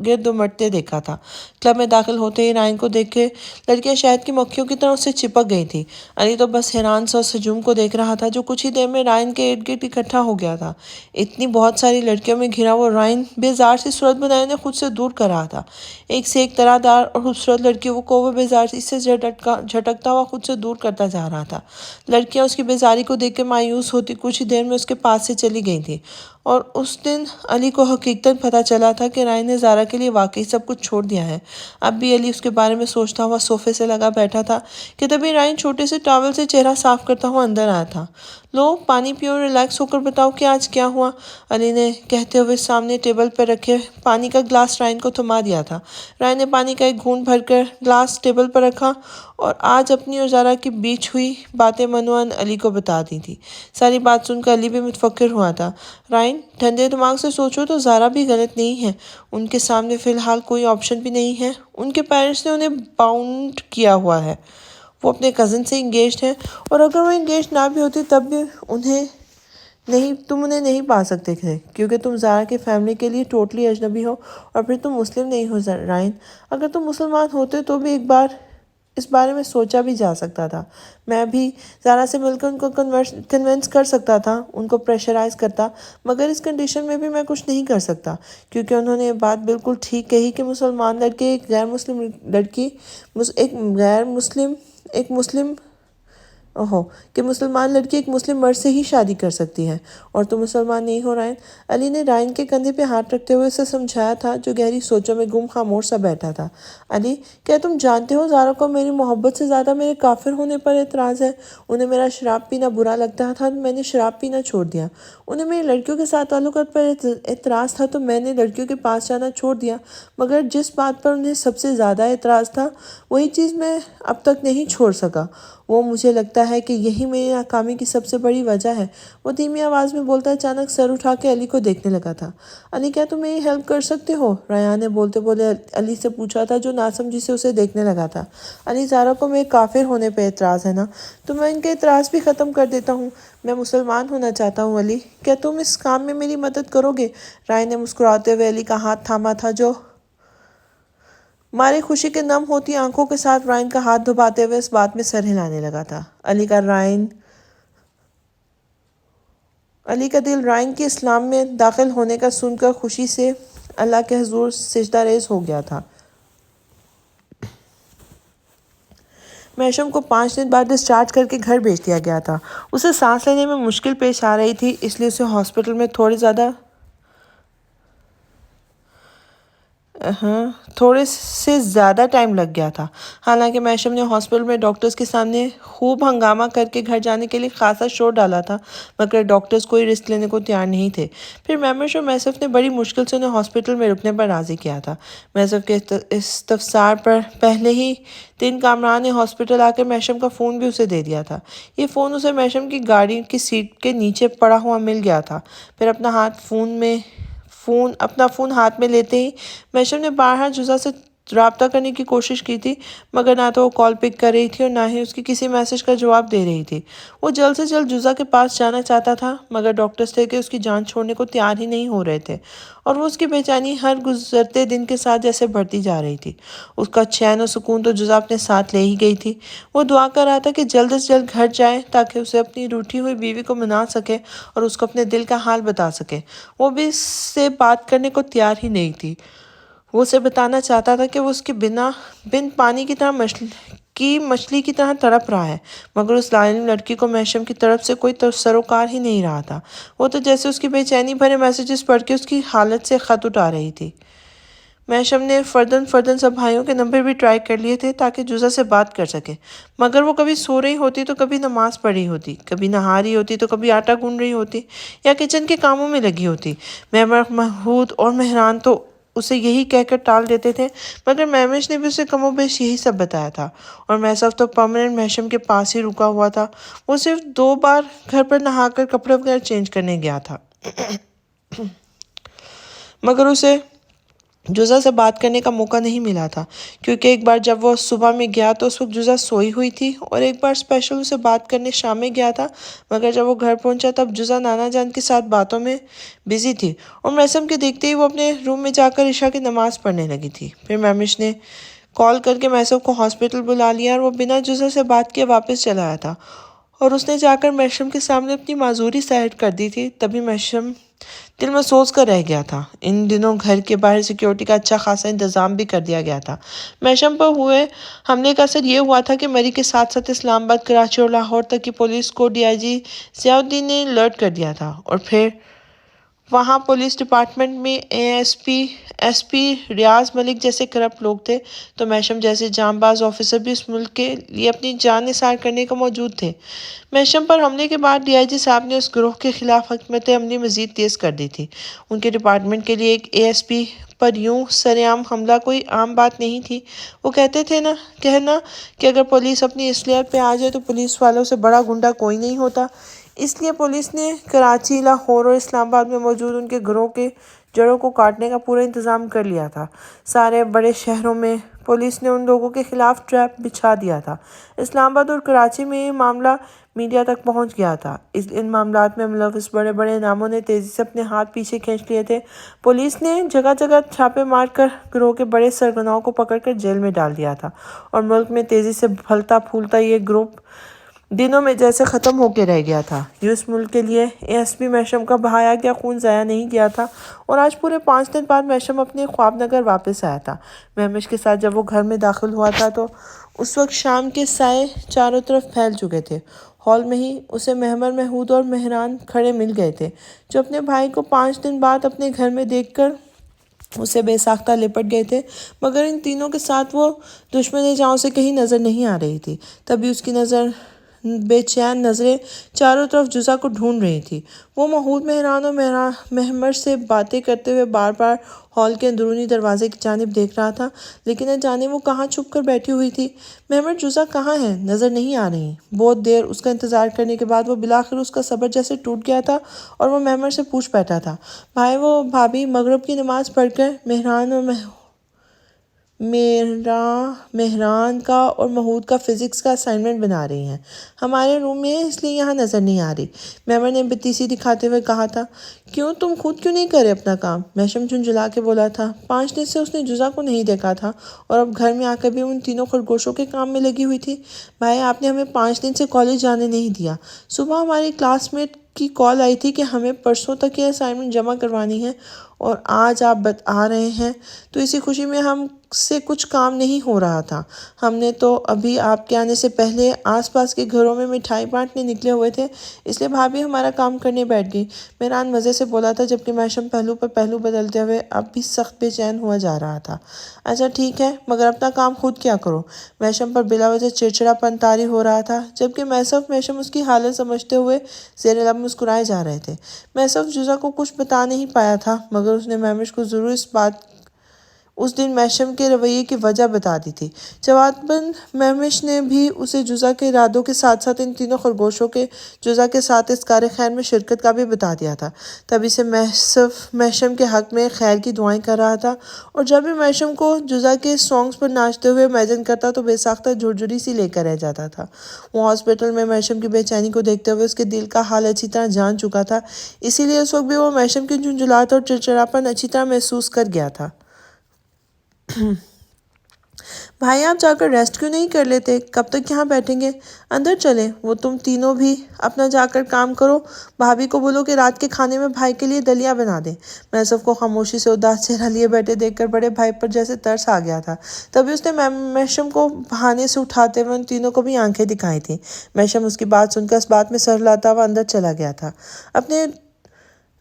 A: گرد امٹتے دیکھا تھا۔ کلب میں داخل ہوتے ہی رائن کو دیکھ کے لڑکیاں شہد کی مکھیوں کی طرح اس سے چپک گئی تھیں۔ علی تو بس حیران سا اس ہجوم کو دیکھ رہا تھا جو کچھ ہی دیر میں رائن کے ارد گرد اکٹھا ہو گیا تھا۔ اتنی بہت ساری لڑکیوں میں گھرا وہ رائن بیزار سی صورت بنائے انہیں خود سے دور کر رہا تھا۔ ایک سے ایک طرح دار اور خوبصورت لڑکیوں کو وہ بیزاری سے جھٹکتا ہوا خود سے دور کرتا جا رہا تھا۔ لڑکیاں اس کی بیزاری کو دیکھ کے مایوس ہوتی کچھ ہی دیر میں اس کے پاس سے چلی گئی تھیں، اور اس دن علی کو حقیقتاً پتہ چلا تھا کہ رائن نے زارا کے لیے واقعی سب کچھ چھوڑ دیا ہے۔ اب بھی علی اس کے بارے میں سوچتا ہوا صوفے سے لگا بیٹھا تھا کہ تبھی رائن چھوٹے سے ٹاول سے چہرہ صاف کرتا ہوا اندر آیا تھا۔ لو پانی پیو، ریلیکس ہو کر بتاؤ کہ آج کیا ہوا، علی نے کہتے ہوئے سامنے ٹیبل پر رکھے پانی کا گلاس رائن کو تھما دیا تھا۔ رائن نے پانی کا ایک گھونٹ بھر کر گلاس ٹیبل پر رکھا اور آج اپنی اور زارا کی بیچ ہوئی باتیں منوان علی کو بتا دی تھی۔ ساری بات سن کر علی بھی متفکر ہوا تھا۔ رائن، ٹھنڈے دماغ سے سوچو تو زارا بھی غلط نہیں ہے، ان کے سامنے فی الحال کوئی آپشن بھی نہیں ہے۔ ان کے پیرنٹس نے انہیں باؤنڈ کیا ہوا ہے، وہ اپنے کزن سے انگیجڈ ہیں، اور اگر وہ انگیجڈ نہ بھی ہوتی تب بھی تم انہیں نہیں پا سکتے تھے، کیونکہ تم زارا کی فیملی کے لیے ٹوٹلی اجنبی ہو، اور پھر تم مسلم نہیں ہو۔ رائن، اگر تم مسلمان ہوتے تو بھی ایک بار اس بارے میں سوچا بھی جا سکتا تھا۔ میں بھی زارا سے مل کر ان کو کنونس کر سکتا تھا، ان کو پریشرائز کرتا، مگر اس کنڈیشن میں بھی میں کچھ نہیں کر سکتا، کیونکہ انہوں نے یہ بات بالکل ٹھیک کہی کہ مسلمان لڑکے ایک غیر مسلم لڑکی کہ مسلمان لڑکی ایک مسلم مرد سے ہی شادی کر سکتی ہے، اور تم مسلمان نہیں ہو رائن۔ علی نے رائن کے کندھے پہ ہاتھ رکھتے ہوئے اسے سمجھایا تھا، جو گہری سوچوں میں گم خاموش سا بیٹھا تھا۔ علی، کیا تم جانتے ہو زارا کو میری محبت سے زیادہ میرے کافر ہونے پر اعتراض ہے؟ انہیں میرا شراب پینا برا لگتا تھا تو میں نے شراب پینا چھوڑ دیا۔ انہیں میری لڑکیوں کے ساتھ تعلقات پر اعتراض تھا تو میں نے لڑکیوں کے پاس جانا چھوڑ دیا، مگر جس بات پر انہیں سب سے زیادہ اعتراض تھا وہی چیز میں اب تک نہیں چھوڑ سکا۔ وہ مجھے لگتا ہے کہ یہی میری ناکامی کی سب سے بڑی وجہ ہے۔ وہ دھیمی آواز میں بولتا اچانک سر اٹھا کے علی کو دیکھنے لگا تھا۔ علی، کیا تم میری ہیلپ کر سکتے ہو؟ ریان نے بولتے بولے علی سے پوچھا تھا، جو ناسمجھی سے اسے دیکھنے لگا تھا۔ علی، زارا کو میرے کافر ہونے پہ اعتراض ہے نا، تو میں ان کے اعتراض بھی ختم کر دیتا ہوں۔ میں مسلمان ہونا چاہتا ہوں علی، کیا تم اس کام میں میری مدد کرو گے؟ رائن نے مسکراتے ہوئے علی کا ہاتھ تھاما تھا، جو مارے خوشی کے نم ہوتی آنکھوں کے ساتھ رائن کا ہاتھ دباتے ہوئے اس بات میں سر ہلانے لگا تھا۔ علی کا دل رائن کے اسلام میں داخل ہونے کا سن کر خوشی سے اللہ کے حضور سجدہ ریز ہو گیا تھا۔ محشم کو 5 دن بعد ڈسچارج کر کے گھر بھیج دیا گیا تھا۔ اسے سانس لینے میں مشکل پیش آ رہی تھی، اس لیے اسے ہاسپٹل میں تھوڑے سے زیادہ ٹائم لگ گیا تھا۔ حالانکہ محشم نے ہاسپٹل میں ڈاکٹرز کے سامنے خوب ہنگامہ کر کے گھر جانے کے لیے خاصا شور ڈالا تھا، مگر ڈاکٹرز کوئی رسک لینے کو تیار نہیں تھے۔ پھر محمش اور محسف نے بڑی مشکل سے انہیں ہاسپٹل میں رکنے پر راضی کیا تھا۔ محسف کے استفسار پر پہلے ہی دن کامران نے ہاسپٹل آ کر محشم کا فون بھی اسے دے دیا تھا۔ یہ فون اسے محشم کی گاڑی کی سیٹ کے نیچے پڑا ہوا مل گیا تھا۔ پھر اپنا فون ہاتھ میں لیتے ہی محشم نے بارہا جزا سے رابطہ کرنے کی کوشش کی تھی، مگر نہ تو وہ کال پک کر رہی تھی اور نہ ہی اس کی کسی میسج کا جواب دے رہی تھی۔ وہ جلد سے جلد جزا کے پاس جانا چاہتا تھا، مگر ڈاکٹرز تھے کہ اس کی جان چھوڑنے کو تیار ہی نہیں ہو رہے تھے، اور وہ اس کی بے چینی ہر گزرتے دن کے ساتھ جیسے بڑھتی جا رہی تھی۔ اس کا چین و سکون تو جزا اپنے ساتھ لے ہی گئی تھی۔ وہ دعا کر رہا تھا کہ جلد سے جلد گھر جائے تاکہ اسے اپنی روٹھی ہوئی بیوی کو منا سکے اور اس کو اپنے دل کا حال بتا سکے۔ وہ بھی اس سے بات کرنے کو تیار ہی نہیں تھی۔ وہ اسے بتانا چاہتا تھا کہ وہ اس کے بن پانی کی طرح مچھلی کی طرح تڑپ رہا ہے، مگر اس لاعلم لڑکی کو محشم کی طرف سے کوئی سروکار ہی نہیں رہا تھا۔ وہ تو جیسے اس کی بے چینی بھرے میسیجز پڑھ کے اس کی حالت سے خط اٹھا رہی تھی۔ محشم نے فردن سب بھائیوں کے نمبر بھی ٹرائی کر لیے تھے تاکہ جزا سے بات کر سکے، مگر وہ کبھی سو رہی ہوتی تو کبھی نماز پڑھ رہی ہوتی، کبھی نہا رہی ہوتی تو کبھی آٹا گوندھ رہی ہوتی یا کچن کے کاموں میں لگی ہوتی۔ محمود اور مہران تو اسے یہی کہہ کر ٹال دیتے تھے، مگر محمش نے بھی اسے کم و بیش یہی سب بتایا تھا، اور محسف تو پرماننٹ محشم کے پاس ہی رکا ہوا تھا۔ وہ صرف 2 بار گھر پر نہا کر کپڑے وغیرہ چینج کرنے گیا تھا، مگر اسے جزا سے بات کرنے کا موقع نہیں ملا تھا، کیونکہ ایک بار جب وہ صبح میں گیا تو اس وقت جزا سوئی ہوئی تھی، اور ایک بار اسپیشل اسے بات کرنے شام میں گیا تھا، مگر جب وہ گھر پہنچا تب جزا نانا جان کے ساتھ باتوں میں بزی تھی، اور محسم کے دیکھتے ہی وہ اپنے روم میں جا کر عشاء کی نماز پڑھنے لگی تھی۔ پھر محمش نے کال کر کے محسم کو ہاسپٹل بلا لیا، اور وہ بنا جزا سے بات کیے واپس چلا آیا تھا، اور اس نے جا کر محشم کے سامنے اپنی معذوری ظاہر کر دی تھی۔ تبھی محشم دل میں سوچ کر رہ گیا تھا۔ ان دنوں گھر کے باہر سیکیورٹی کا اچھا خاصا انتظام بھی کر دیا گیا تھا۔ محشم پر ہوئے حملے کا اثر یہ ہوا تھا کہ مری کے ساتھ ساتھ اسلام آباد، کراچی اور لاہور تک کی پولیس کو DIG ضیاء الدین نے الرٹ کر دیا تھا، اور پھر وہاں پولیس ڈپارٹمنٹ میں SP ریاض ملک جیسے کرپٹ لوگ تھے، تو محشم جیسے جام باز آفیسر بھی اس ملک کے لیے اپنی جان نثار کرنے کو موجود تھے۔ محشم پر حملے کے بعد DIG صاحب نے اس گروہ کے خلاف حکمت عملی مزید تیز کر دی تھی۔ ان کے ڈپارٹمنٹ کے لیے ایک ASP پر یوں سرعام حملہ کوئی عام بات نہیں تھی۔ وہ کہتے تھے کہنا کہ اگر پولیس اپنی اصلیت پہ آ جائے تو پولیس والوں سے بڑا گنڈا کوئی نہیں ہوتا۔ اس لیے پولیس نے کراچی، لاہور اور اسلام آباد میں موجود ان کے گروہ کے جڑوں کو کاٹنے کا پورا انتظام کر لیا تھا۔ سارے بڑے شہروں میں پولیس نے ان لوگوں کے خلاف ٹریپ بچھا دیا تھا۔ اسلام آباد اور کراچی میں یہ معاملہ میڈیا تک پہنچ گیا تھا۔ ان معاملات میں ملوث بڑے بڑے ناموں نے تیزی سے اپنے ہاتھ پیچھے کھینچ لیے تھے۔ پولیس نے جگہ جگہ چھاپے مار کر گروہ کے بڑے سرغناؤں کو پکڑ کر جیل میں ڈال دیا تھا، اور ملک میں تیزی سے پھلتا پھولتا یہ گروپ دنوں میں جیسے ختم ہو کے رہ گیا تھا۔ یہ اس ملک کے لیے ASP محشم کا بہایا گیا خون ضائع نہیں کیا تھا، اور آج پورے 5 دن بعد محشم اپنے خواب نگر واپس آیا تھا۔ محمش کے ساتھ جب وہ گھر میں داخل ہوا تھا تو اس وقت شام کے سائے چاروں طرف پھیل چکے تھے۔ ہال میں ہی اسے محمود اور مہران کھڑے مل گئے تھے، جو اپنے بھائی کو 5 دن بعد اپنے گھر میں دیکھ کر اسے بے ساختہ لپٹ گئے تھے، مگر ان تینوں کے ساتھ وہ دشمن جاؤں سے کہیں نظر نہیں آ رہی تھی۔ تبھی اس کی بے چین نظریں چاروں طرف جزا کو ڈھونڈ رہی تھی۔ وہ محمود، مہران اور محمش سے باتیں کرتے ہوئے بار بار ہال کے اندرونی دروازے کی جانب دیکھ رہا تھا، لیکن نہ جانے وہ کہاں چھپ کر بیٹھی ہوئی تھی۔ محمش جزا کہاں ہے؟ نظر نہیں آ رہی۔ بہت دیر اس کا انتظار کرنے کے بعد وہ بلاخر اس کا صبر جیسے ٹوٹ گیا تھا، اور وہ محمش سے پوچھ بیٹھا تھا، بھابی مغرب کی نماز پڑھ کر مہران کا اور محمود کا فزکس کا اسائنمنٹ بنا رہی ہیں۔ ہمارے روم میں ہے، اس لیے یہاں نظر نہیں آ رہی، محمد نے بتیسی دکھاتے ہوئے کہا تھا۔ تم خود کیوں نہیں کرے اپنا کام؟ محشم جھنجھلا کے بولا تھا۔ 5 دن سے اس نے جزا کو نہیں دیکھا تھا، اور اب گھر میں آ کر بھی ان تینوں خرگوشوں کے کام میں لگی ہوئی تھی۔ بھائی، آپ نے ہمیں 5 دن سے کالج جانے نہیں دیا۔ صبح ہماری کلاس میٹ کی کال آئی تھی کہ ہمیں پرسوں تک یہ اسائنمنٹ جمع کروانی ہے اور آج آپ آ رہے ہیں، تو اسی خوشی میں ہم سے کچھ کام نہیں ہو رہا تھا۔ ہم نے تو ابھی آپ کے آنے سے پہلے آس پاس کے گھروں میں مٹھائی بانٹنے نکلے ہوئے تھے، اس لیے بھابھی ہمارا کام کرنے بیٹھ گئی، مہران مزے سے بولا تھا، جبکہ میشم پہلو پر پہلو بدلتے ہوئے اب بھی سخت بے چین ہوا جا رہا تھا۔ اچھا ٹھیک ہے، مگر اپنا کام خود کیا کرو۔ میشم پر بلا وجہ چڑچڑا پن طاری ہو رہا تھا، جبکہ میشم اس کی حالت سمجھتے ہوئے زیر لب مسکرائے جا رہے تھے۔ جزا کو کچھ بتا نہیں پایا تھا، مگر اس نے مہوش کو ضرور اس دن میشم کے رویے کی وجہ بتا دی تھی۔ جواباً مہوش نے بھی اسے جزا کے ارادوں کے ساتھ ساتھ ان تینوں خرگوشوں کے جزا کے ساتھ اس کار خیر میں شرکت کا بھی بتا دیا تھا۔ تبھی سے میشم کے حق میں خیر کی دعائیں کر رہا تھا، اور جب بھی میشم کو جزا کے سانگز پر ناچتے ہوئے امیجن کرتا تو بے ساختہ جھرجھری سی لے کر رہ جاتا تھا۔ وہ ہاسپٹل میں میشم کی بے چینی کو دیکھتے ہوئے اس کے دل کا حال اچھی طرح جان چکا تھا، اسی لیے اس وقت بھی وہ میشم کی جھنجھلاہٹ اور چڑچڑاپن اچھی طرح محسوس کر گیا تھا۔ بھائی آپ جا کر ریسٹ کیوں نہیں کر لیتے؟ کب تک یہاں بیٹھیں گے؟ اندر چلیں، وہ تم تینوں بھی اپنا جا کر کام کرو۔ بھابھی کو بولو کہ رات کے کھانے میں بھائی کے لیے دلیا بنا دیں۔ میسف کو خاموشی سے اداس چہرہ لیے بیٹھے دیکھ کر بڑے بھائی پر جیسے ترس آ گیا تھا۔ تبھی اس نے میشم کو بہانے سے اٹھاتے ہوئے ان تینوں کو بھی آنکھیں دکھائی تھیں۔ میشم اس کی بات سن کر اس بات میں سر لاتا ہوا اندر چلا گیا تھا۔ اپنے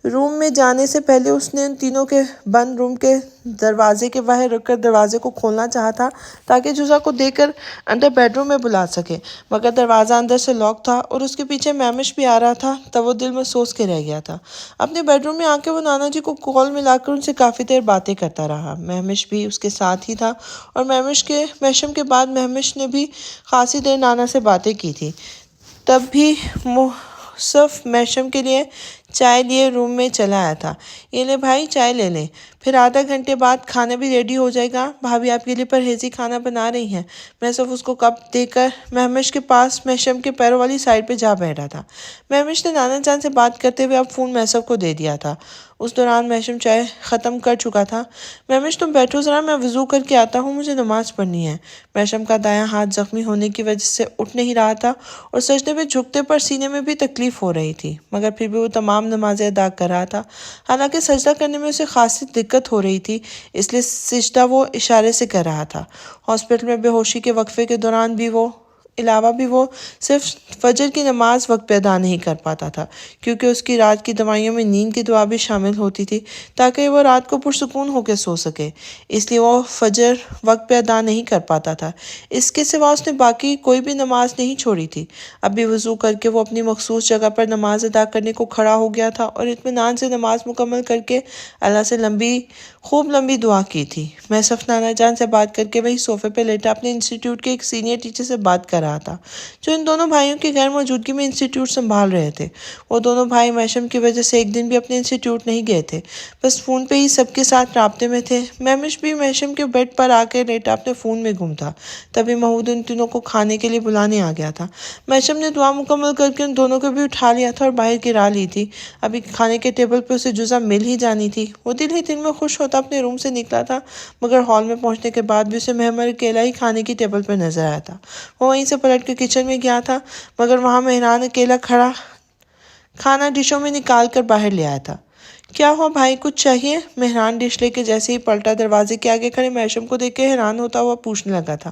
A: روم میں جانے سے پہلے اس نے ان تینوں کے بند روم کے دروازے کے باہر رک کر دروازے کو کھولنا چاہا تھا تاکہ جزا کو دے کر اندر بیڈ روم میں بلا سکے، مگر دروازہ اندر سے لاک تھا اور اس کے پیچھے مہوش بھی آ رہا تھا، تب وہ دل میں سوچ کے رہ گیا تھا۔ اپنے بیڈ روم میں آ کے وہ نانا جی کو کال ملا کر ان سے کافی دیر باتیں کرتا رہا۔ مہوش بھی اس کے ساتھ ہی تھا، اور میشم کے بعد مہوش نے بھی خاصی دیر نانا سے باتیں کی تھی۔ تب بھی صرف میشم کے لیے چائے لیے روم میں چلا آیا تھا۔ یہ لے بھائی چائے لے لیں، پھر آدھا گھنٹے بعد کھانا بھی ریڈی ہو جائے گا، بھابھی آپ کے لیے پرہیزی کھانا بنا رہی ہیں۔ میں صرف اس کو کپ دے کر مہوش کے پاس میشم کے پیروں والی سائڈ پہ جا بیٹھا تھا۔ مہوش نے نانا جان سے بات کرتے ہوئے اب فون میسف کو دے دیا تھا۔ اس دوران میشم چائے ختم کر چکا تھا۔ مہوش تم بیٹھو ذرا، میں وضو کر کے آتا ہوں، مجھے نماز پڑھنی ہے۔ میشم کا دایاں ہاتھ زخمی ہونے کی وجہ سے اٹھ نہیں رہا تھا اور سجدے پہ جھکتے پر سینے میں بھی تکلیف ہو رہی تھی، مگر پھر بھی وہ تمام نمازیں ادا کر رہا تھا۔ حالانکہ سجدہ کرنے میں اسے خاصی دقت ہو رہی تھی، اس لیے سجدہ وہ اشارے سے کر رہا تھا۔ ہاسپٹل میں بے ہوشی کے وقفے کے دوران بھی وہ صرف فجر کی نماز وقت پہ ادا نہیں کر پاتا تھا، کیونکہ اس کی رات کی دوائیوں میں نیند کی دعا بھی شامل ہوتی تھی تاکہ وہ رات کو پرسکون ہو کے سو سکے، اس لیے وہ فجر وقت پہ ادا نہیں کر پاتا تھا۔ اس کے سوا اس نے باقی کوئی بھی نماز نہیں چھوڑی تھی۔ اب بھی وضو کر کے وہ اپنی مخصوص جگہ پر نماز ادا کرنے کو کھڑا ہو گیا تھا اور اطمینان سے نماز مکمل کر کے اللہ سے خوب لمبی دعا کی تھی۔ میں صرف نانا جان سے بات کر کے وہی صوفے پہ لیٹا اپنے انسٹیٹیوٹ کے ایک سینئر ٹیچر سے بات کر رہا تھا، جو ان دونوں بھائیوں کی غیر موجودگی میں انسٹیٹیوٹ سنبھال رہے تھے۔ وہ دونوں بھائی میشم کی وجہ سے ایک دن بھی اپنے انسٹیٹیوٹ نہیں گئے تھے، بس فون پہ ہی سب کے ساتھ رابطے میں تھے۔ مہوش بھی میشم کے بیڈ پر آ کے لیٹا اپنے فون میں گم تھا۔ تبھی محمود ان تینوں کو کھانے کے لیے بلانے آ گیا تھا۔ میشم نے دعا مکمل کر کے ان دونوں کو بھی اٹھا لیا تھا اور باہر گرا لی تھی۔ ابھی کھانے کے ٹیبل پہ اسے جزا مل ہی جانی تھی۔ وہ دل ہی دل میں خوش ہوتا اپنے روم سے نکلا تھا، مگر ہال میں پہنچنے کے بعد بھی اسے مہمان اکیلا ہی کھانے کی ٹیبل پر نظر آیا تھا۔ وہ وہیں سے پلٹ کے کچن میں گیا تھا، مگر وہاں مہران اکیلا کھڑا کھانا ڈشوں میں نکال کر باہر لے آیا تھا۔ کیا ہوا بھائی، کچھ چاہیے؟ مہران ڈش لے کے جیسے ہی پلٹا دروازے کے آگے کھڑے میشم کو دیکھ کے حیران ہوتا ہوا پوچھنے لگا تھا۔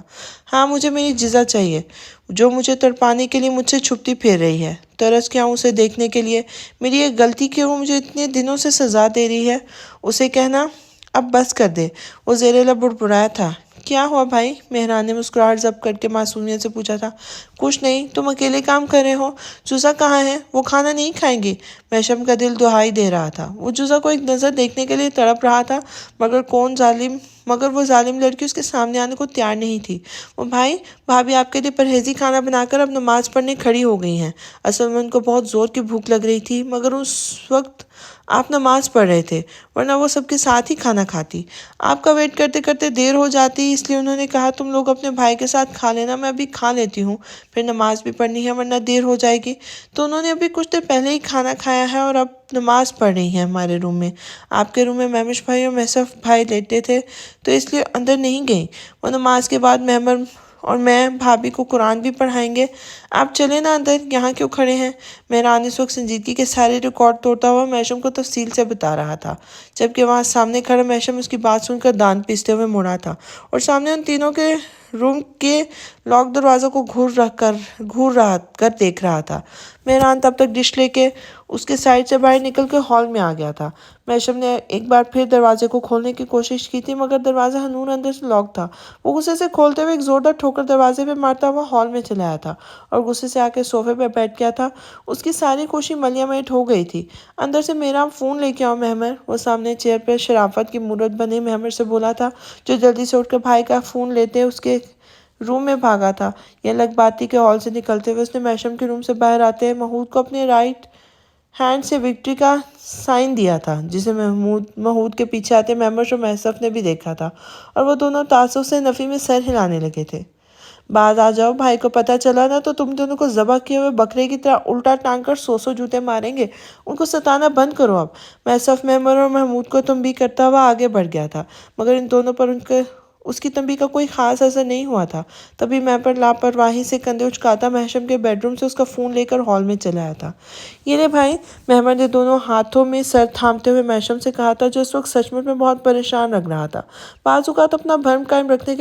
A: ہاں مجھے میری جزا چاہیے، جو مجھے تڑپانے کے لیے مجھ سے چھپتی پھر رہی ہے۔ ترس کیا ہوں اسے دیکھنے کے لیے، میری ایک غلطی کہ وہ مجھے اتنے دنوں سے سزا دے رہی ہے، اسے کہنا اب بس کر دے۔ وہ زیر لب بڑبڑایا تھا۔ کیا ہوا بھائی؟ مہران نے مسکراہٹ ضبط کر کے معصومیت سے پوچھا تھا۔ کچھ نہیں، تم اکیلے کام کر رہے ہو، جزا کہاں ہے؟ وہ کھانا نہیں کھائیں گی؟ میشم کا دل دہائی دے رہا تھا۔ وہ جزا کو ایک نظر دیکھنے کے لیے تڑپ رہا تھا، مگر وہ ظالم لڑکی اس کے سامنے آنے کو تیار نہیں تھی۔ وہ بھائی، بھابھی آپ کے لیے پرہیزی کھانا بنا کر اب نماز پڑھنے کھڑی ہو گئی ہیں۔ اصل میں ان کو بہت زور کی بھوک لگ رہی تھی، مگر اس وقت آپ نماز پڑھ رہے تھے، ورنہ وہ سب کے ساتھ ہی کھانا کھاتی۔ آپ کا ویٹ کرتے کرتے دیر ہو جاتی، اس لیے انہوں نے کہا تم لوگ اپنے بھائی کے ساتھ کھا لینا، میں ابھی کھا لیتی ہوں، پھر نماز بھی پڑھنی ہے ورنہ دیر ہو جائے گی۔ تو انہوں نے ابھی کچھ دیر پہلے ہی کھانا کھایا ہے اور اب نماز پڑھ رہی ہیں ہمارے روم میں۔ آپ کے روم میں مہوش بھائی اور میسف بھائی لیٹے تھے تو اس لیے اندر نہیں گئیں۔ وہ نماز کے بعد مہمر اور میں بھابھی کو قرآن بھی پڑھائیں گے۔ آپ چلیں نا اندر، یہاں کیوں کھڑے ہیں؟ مہران اس وقت سنجیدگی کے سارے ریکارڈ توڑتا ہوا محشم کو تفصیل سے بتا رہا تھا، جبکہ وہاں سامنے کھڑا محشم اس کی بات سن کر دانت پیستے ہوئے مڑا تھا اور سامنے ان تینوں کے روم کے لاک دروازوں کو گھور رہا کر دیکھ رہا تھا۔ مہران تب تک ڈش لے کے اس کے سائڈ سے باہر نکل کے ہال میں آ گیا تھا۔ محشم نے ایک بار پھر دروازے کو کھولنے کی کوشش کی تھی، مگر دروازہ ہنور اندر سے لاک تھا۔ وہ غصے سے کھولتے ہوئے ایک زوردار ٹھوکر دروازے پہ مارتا ہوا ہال میں چلا آیا تھا اور غصے سے آ کے صوفے پہ بیٹھ گیا تھا۔ اس کی ساری کوشش ملیا میٹ ہو گئی تھی۔ اندر سے میرا فون لے کے آؤ مہمر، وہ سامنے چیئر پہ شرافت کی مورت بنے مہمر سے بولا تھا، جو جلدی سے اٹھ کر بھائی کا فون لیتے اس کے روم میں بھاگا تھا۔ یہ الگ بات تھی کہ ہال سے نکلتے ہوئے اس نے محشم کے روم سے باہر آتے محمود کو اپنے رائٹ ہینڈ سے وکٹری کا سائن دیا تھا، جسے محمود کے پیچھے آتے مہمر اور محسف نے بھی دیکھا تھا، اور وہ دونوں تعصب سے نفی میں سر ہلانے لگے تھے۔ بعد آ جاؤ، بھائی کو پتہ چلا نا تو تم دونوں کو ذبح کیے ہوئے بکرے کی طرح الٹا ٹانگ کر 100 جوتے ماریں گے۔ ان کو ستانا بند کرو اب۔ محسف مہمر اور محمود کو تنبیہ کرتا ہوا آگے بڑھ گیا تھا، مگر ان دونوں پر اس کی تنبیہ کا کوئی خاص اثر نہیں ہوا تھا۔ تبھی میں پر لاپرواہی سے کندھے اچکاتا محشم کے بیڈ روم سے اس کا فون لے کر ہال میں چلا آیا تھا۔ یہ لے بھائی، مہمر نے دونوں ہاتھوں میں سر تھامتے ہوئے محشم سے کہا تھا، جو اس وقت سچ مچ میں بہت پریشان لگ رہا تھا۔ بعض اوقات اپنا بھرم قائم رکھنے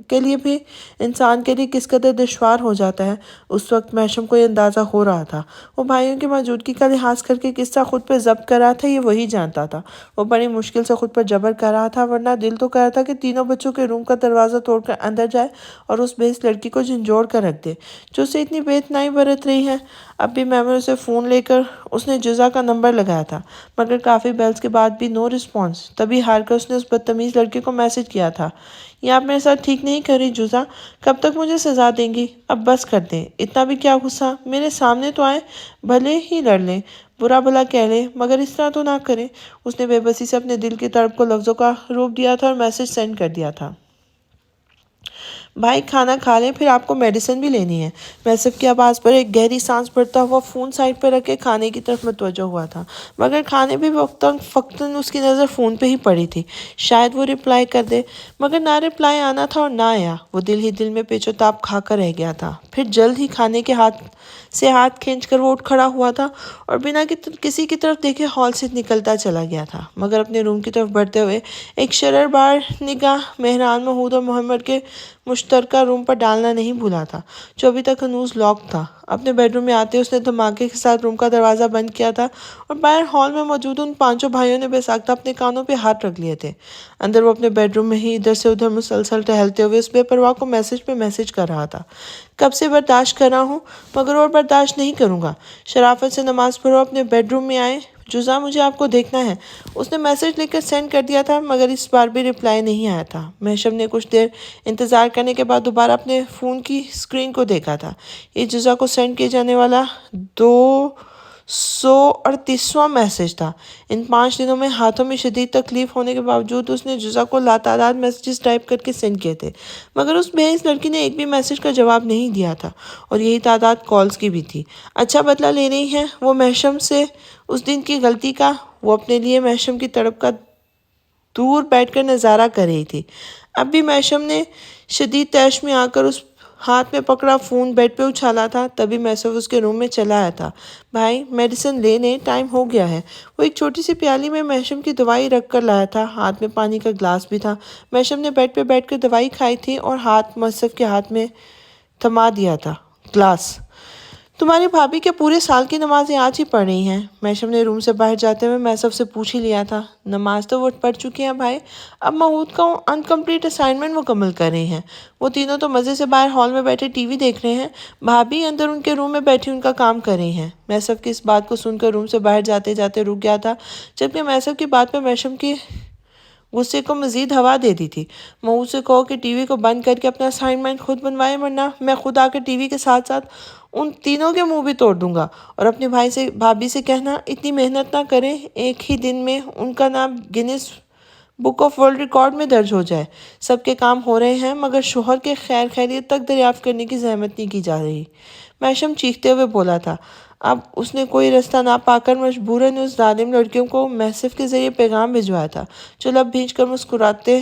A: کے لیے بھی انسان کے لیے کس قدر دشوار ہو جاتا ہے، اس وقت محشم کو یہ اندازہ ہو رہا تھا۔ وہ بھائیوں کی موجودگی کا لحاظ کر کے قصہ خود پہ ضبط کر رہا تھا، یہ وہی جانتا تھا۔ وہ بڑی مشکل سے خود پر جبر کر رہا تھا، ورنہ دل تو کر رہا تھا کہ تینوں بچوں کے روم کا دروازہ توڑ کر اندر جائے اور اس بھیس لڑکی کو جھنجھوڑ کر رکھ دے جو اسے اتنی بے اتنائی برت رہی ہے۔ اب بھی مہمر سے فون لے کر اس نے جزا کا نمبر لگایا تھا، مگر کافی بیلز کے بعد بھی نو رسپانس۔ تبھی ہار کر اس نے اس بدتمیز لڑکی کو میسج کیا تھا، یہ آپ میرے ساتھ ٹھیک نہیں کر رہی جزا، کب تک مجھے سزا دیں گی؟ اب بس کر دیں، اتنا بھی کیا غصہ، میرے سامنے تو آئیں، بھلے ہی لڑ لیں، برا بھلا کہہ لیں، مگر اس طرح تو نہ کریں۔ اس نے بے بسی سے اپنے دل کی تڑپ کو لفظوں کا روپ دیا تھا اور میسج سینڈ کر دیا تھا، بھائی کھانا کھا لیں، پھر آپ کو میڈیسن بھی لینی ہے۔ محسف کی آواز پر ایک گہری سانس بھرتا ہوا فون سائڈ پہ رکھ کے کھانے کی طرف متوجہ ہوا تھا، مگر کھانے بھی فقطاً اس کی نظر فون پہ ہی پڑی تھی۔ شاید وہ رپلائی کر دے، مگر نہ رپلائی آنا تھا اور نہ آیا۔ وہ دل ہی دل میں پیچ و تاب کھا کر رہ گیا تھا۔ پھر جلد ہی کھانے کے ہاتھ کھینچ کر وہ اٹھ کھڑا ہوا تھا اور بنا کسی کی طرف دیکھے ہال سے نکلتا چلا گیا تھا، مگر اپنے روم کی طرف بڑھتے ہوئے ایک شرر بار نگاہ مہران، محمود اور محمد کے مشترکہ روم پر ڈالنا نہیں بھولا تھا، جو ابھی تک ہنوز لاک تھا۔ اپنے بیڈ روم میں آتے اس نے دھماکے کے ساتھ روم کا دروازہ بند کیا تھا اور باہر ہال میں موجود ان پانچوں بھائیوں نے بے ساختہ اپنے کانوں پہ ہاتھ رکھ لیے تھے۔ اندر وہ اپنے بیڈ روم میں ہی ادھر سے ادھر مسلسل ٹہلتے ہوئے اس بے پرواہ کو میسج پہ میسج کر رہا تھا، کب سے برداشت کر رہا ہوں، مگر اور برداشت نہیں کروں گا۔ شرافت سے نماز پڑھو، اپنے بیڈ روم میں آئیں، جزا مجھے آپ کو دیکھنا ہے۔ اس نے میسج لکھ کر سینڈ کر دیا تھا، مگر اس بار بھی رپلائی نہیں آیا تھا۔ محشم نے کچھ دیر انتظار کرنے کے بعد دوبارہ اپنے فون کی اسکرین کو دیکھا تھا۔ یہ جزا کو سینڈ کیے جانے والا 238واں میسج تھا۔ ان 5 دنوں میں ہاتھوں میں شدید تکلیف ہونے کے باوجود اس نے جزا کو لاتعداد میسیجز ٹائپ کر کے سینڈ کیے تھے، مگر اس بھیس لڑکی نے ایک بھی میسج کا جواب نہیں دیا تھا، اور یہی تعداد کالز کی بھی تھی۔ اچھا بدلہ لے رہی ہیں وہ محشم سے اس دن کی غلطی کا۔ وہ اپنے لیے محشم کی تڑپ کا دور بیٹھ کر نظارہ کر رہی تھی۔ اب بھی محشم نے شدید طیش میں آ کر اس ہاتھ میں پکڑا فون بیڈ پہ اچھالا تھا۔ تبھی محسف اس کے روم میں چلا آیا تھا، بھائی میڈیسن لے لیں، ٹائم ہو گیا ہے۔ وہ ایک چھوٹی سی پیالی میں محشم کی دوائی رکھ کر لایا تھا، ہاتھ میں پانی کا گلاس بھی تھا۔ محشم نے بیڈ پہ بیٹھ کر دوائی کھائی تھی اور ہاتھ محسف کے ہاتھ میں تھما دیا تھا گلاس۔ تمہاری بھابھی کے پورے سال کی نمازیں آج ہی پڑھ رہی ہیں؟ محشم نے روم سے باہر جاتے ہوئے محسف سے پوچھ ہی لیا تھا۔ نماز تو وہ پڑھ چکی ہیں بھائی، اب محمود کا انکمپلیٹ اسائنمنٹ مکمل کر رہی ہیں۔ وہ تینوں تو مزے سے باہر ہال میں بیٹھے ٹی وی دیکھ رہے ہیں، بھابھی اندر ان کے روم میں بیٹھی ان کا کام کر رہی ہیں۔ محسف کی اس بات کو سن کر روم سے باہر جاتے جاتے رک گیا تھا، جبکہ محسف کی بات پہ محشم کی غصے کو مزید ہوا دے دی تھی۔ محمود سے کہو کہ ٹی وی کو بند کر کے اپنا اسائنمنٹ خود بنوائے، ورنہ میں خود آ کر ٹی وی کے ساتھ ساتھ ان تینوں کے منہ بھی توڑ دوں گا۔ اور اپنے بھابھی سے کہنا اتنی محنت نہ کریں، ایک ہی دن میں ان کا نام grains book of world record میں درج ہو جائے۔ سب کے کام ہو رہے ہیں، مگر شوہر کے خیر خیریت تک دریافت کرنے کی زحمت نہیں کی جا رہی۔ محشم چیختے ہوئے بولا تھا۔ اب اس نے کوئی رستہ نہ پا کر مجبوراً اس ظالم لڑکیوں کو محسف کے ذریعے پیغام بھجوایا تھا، جو لب بھیج کر مسکراتے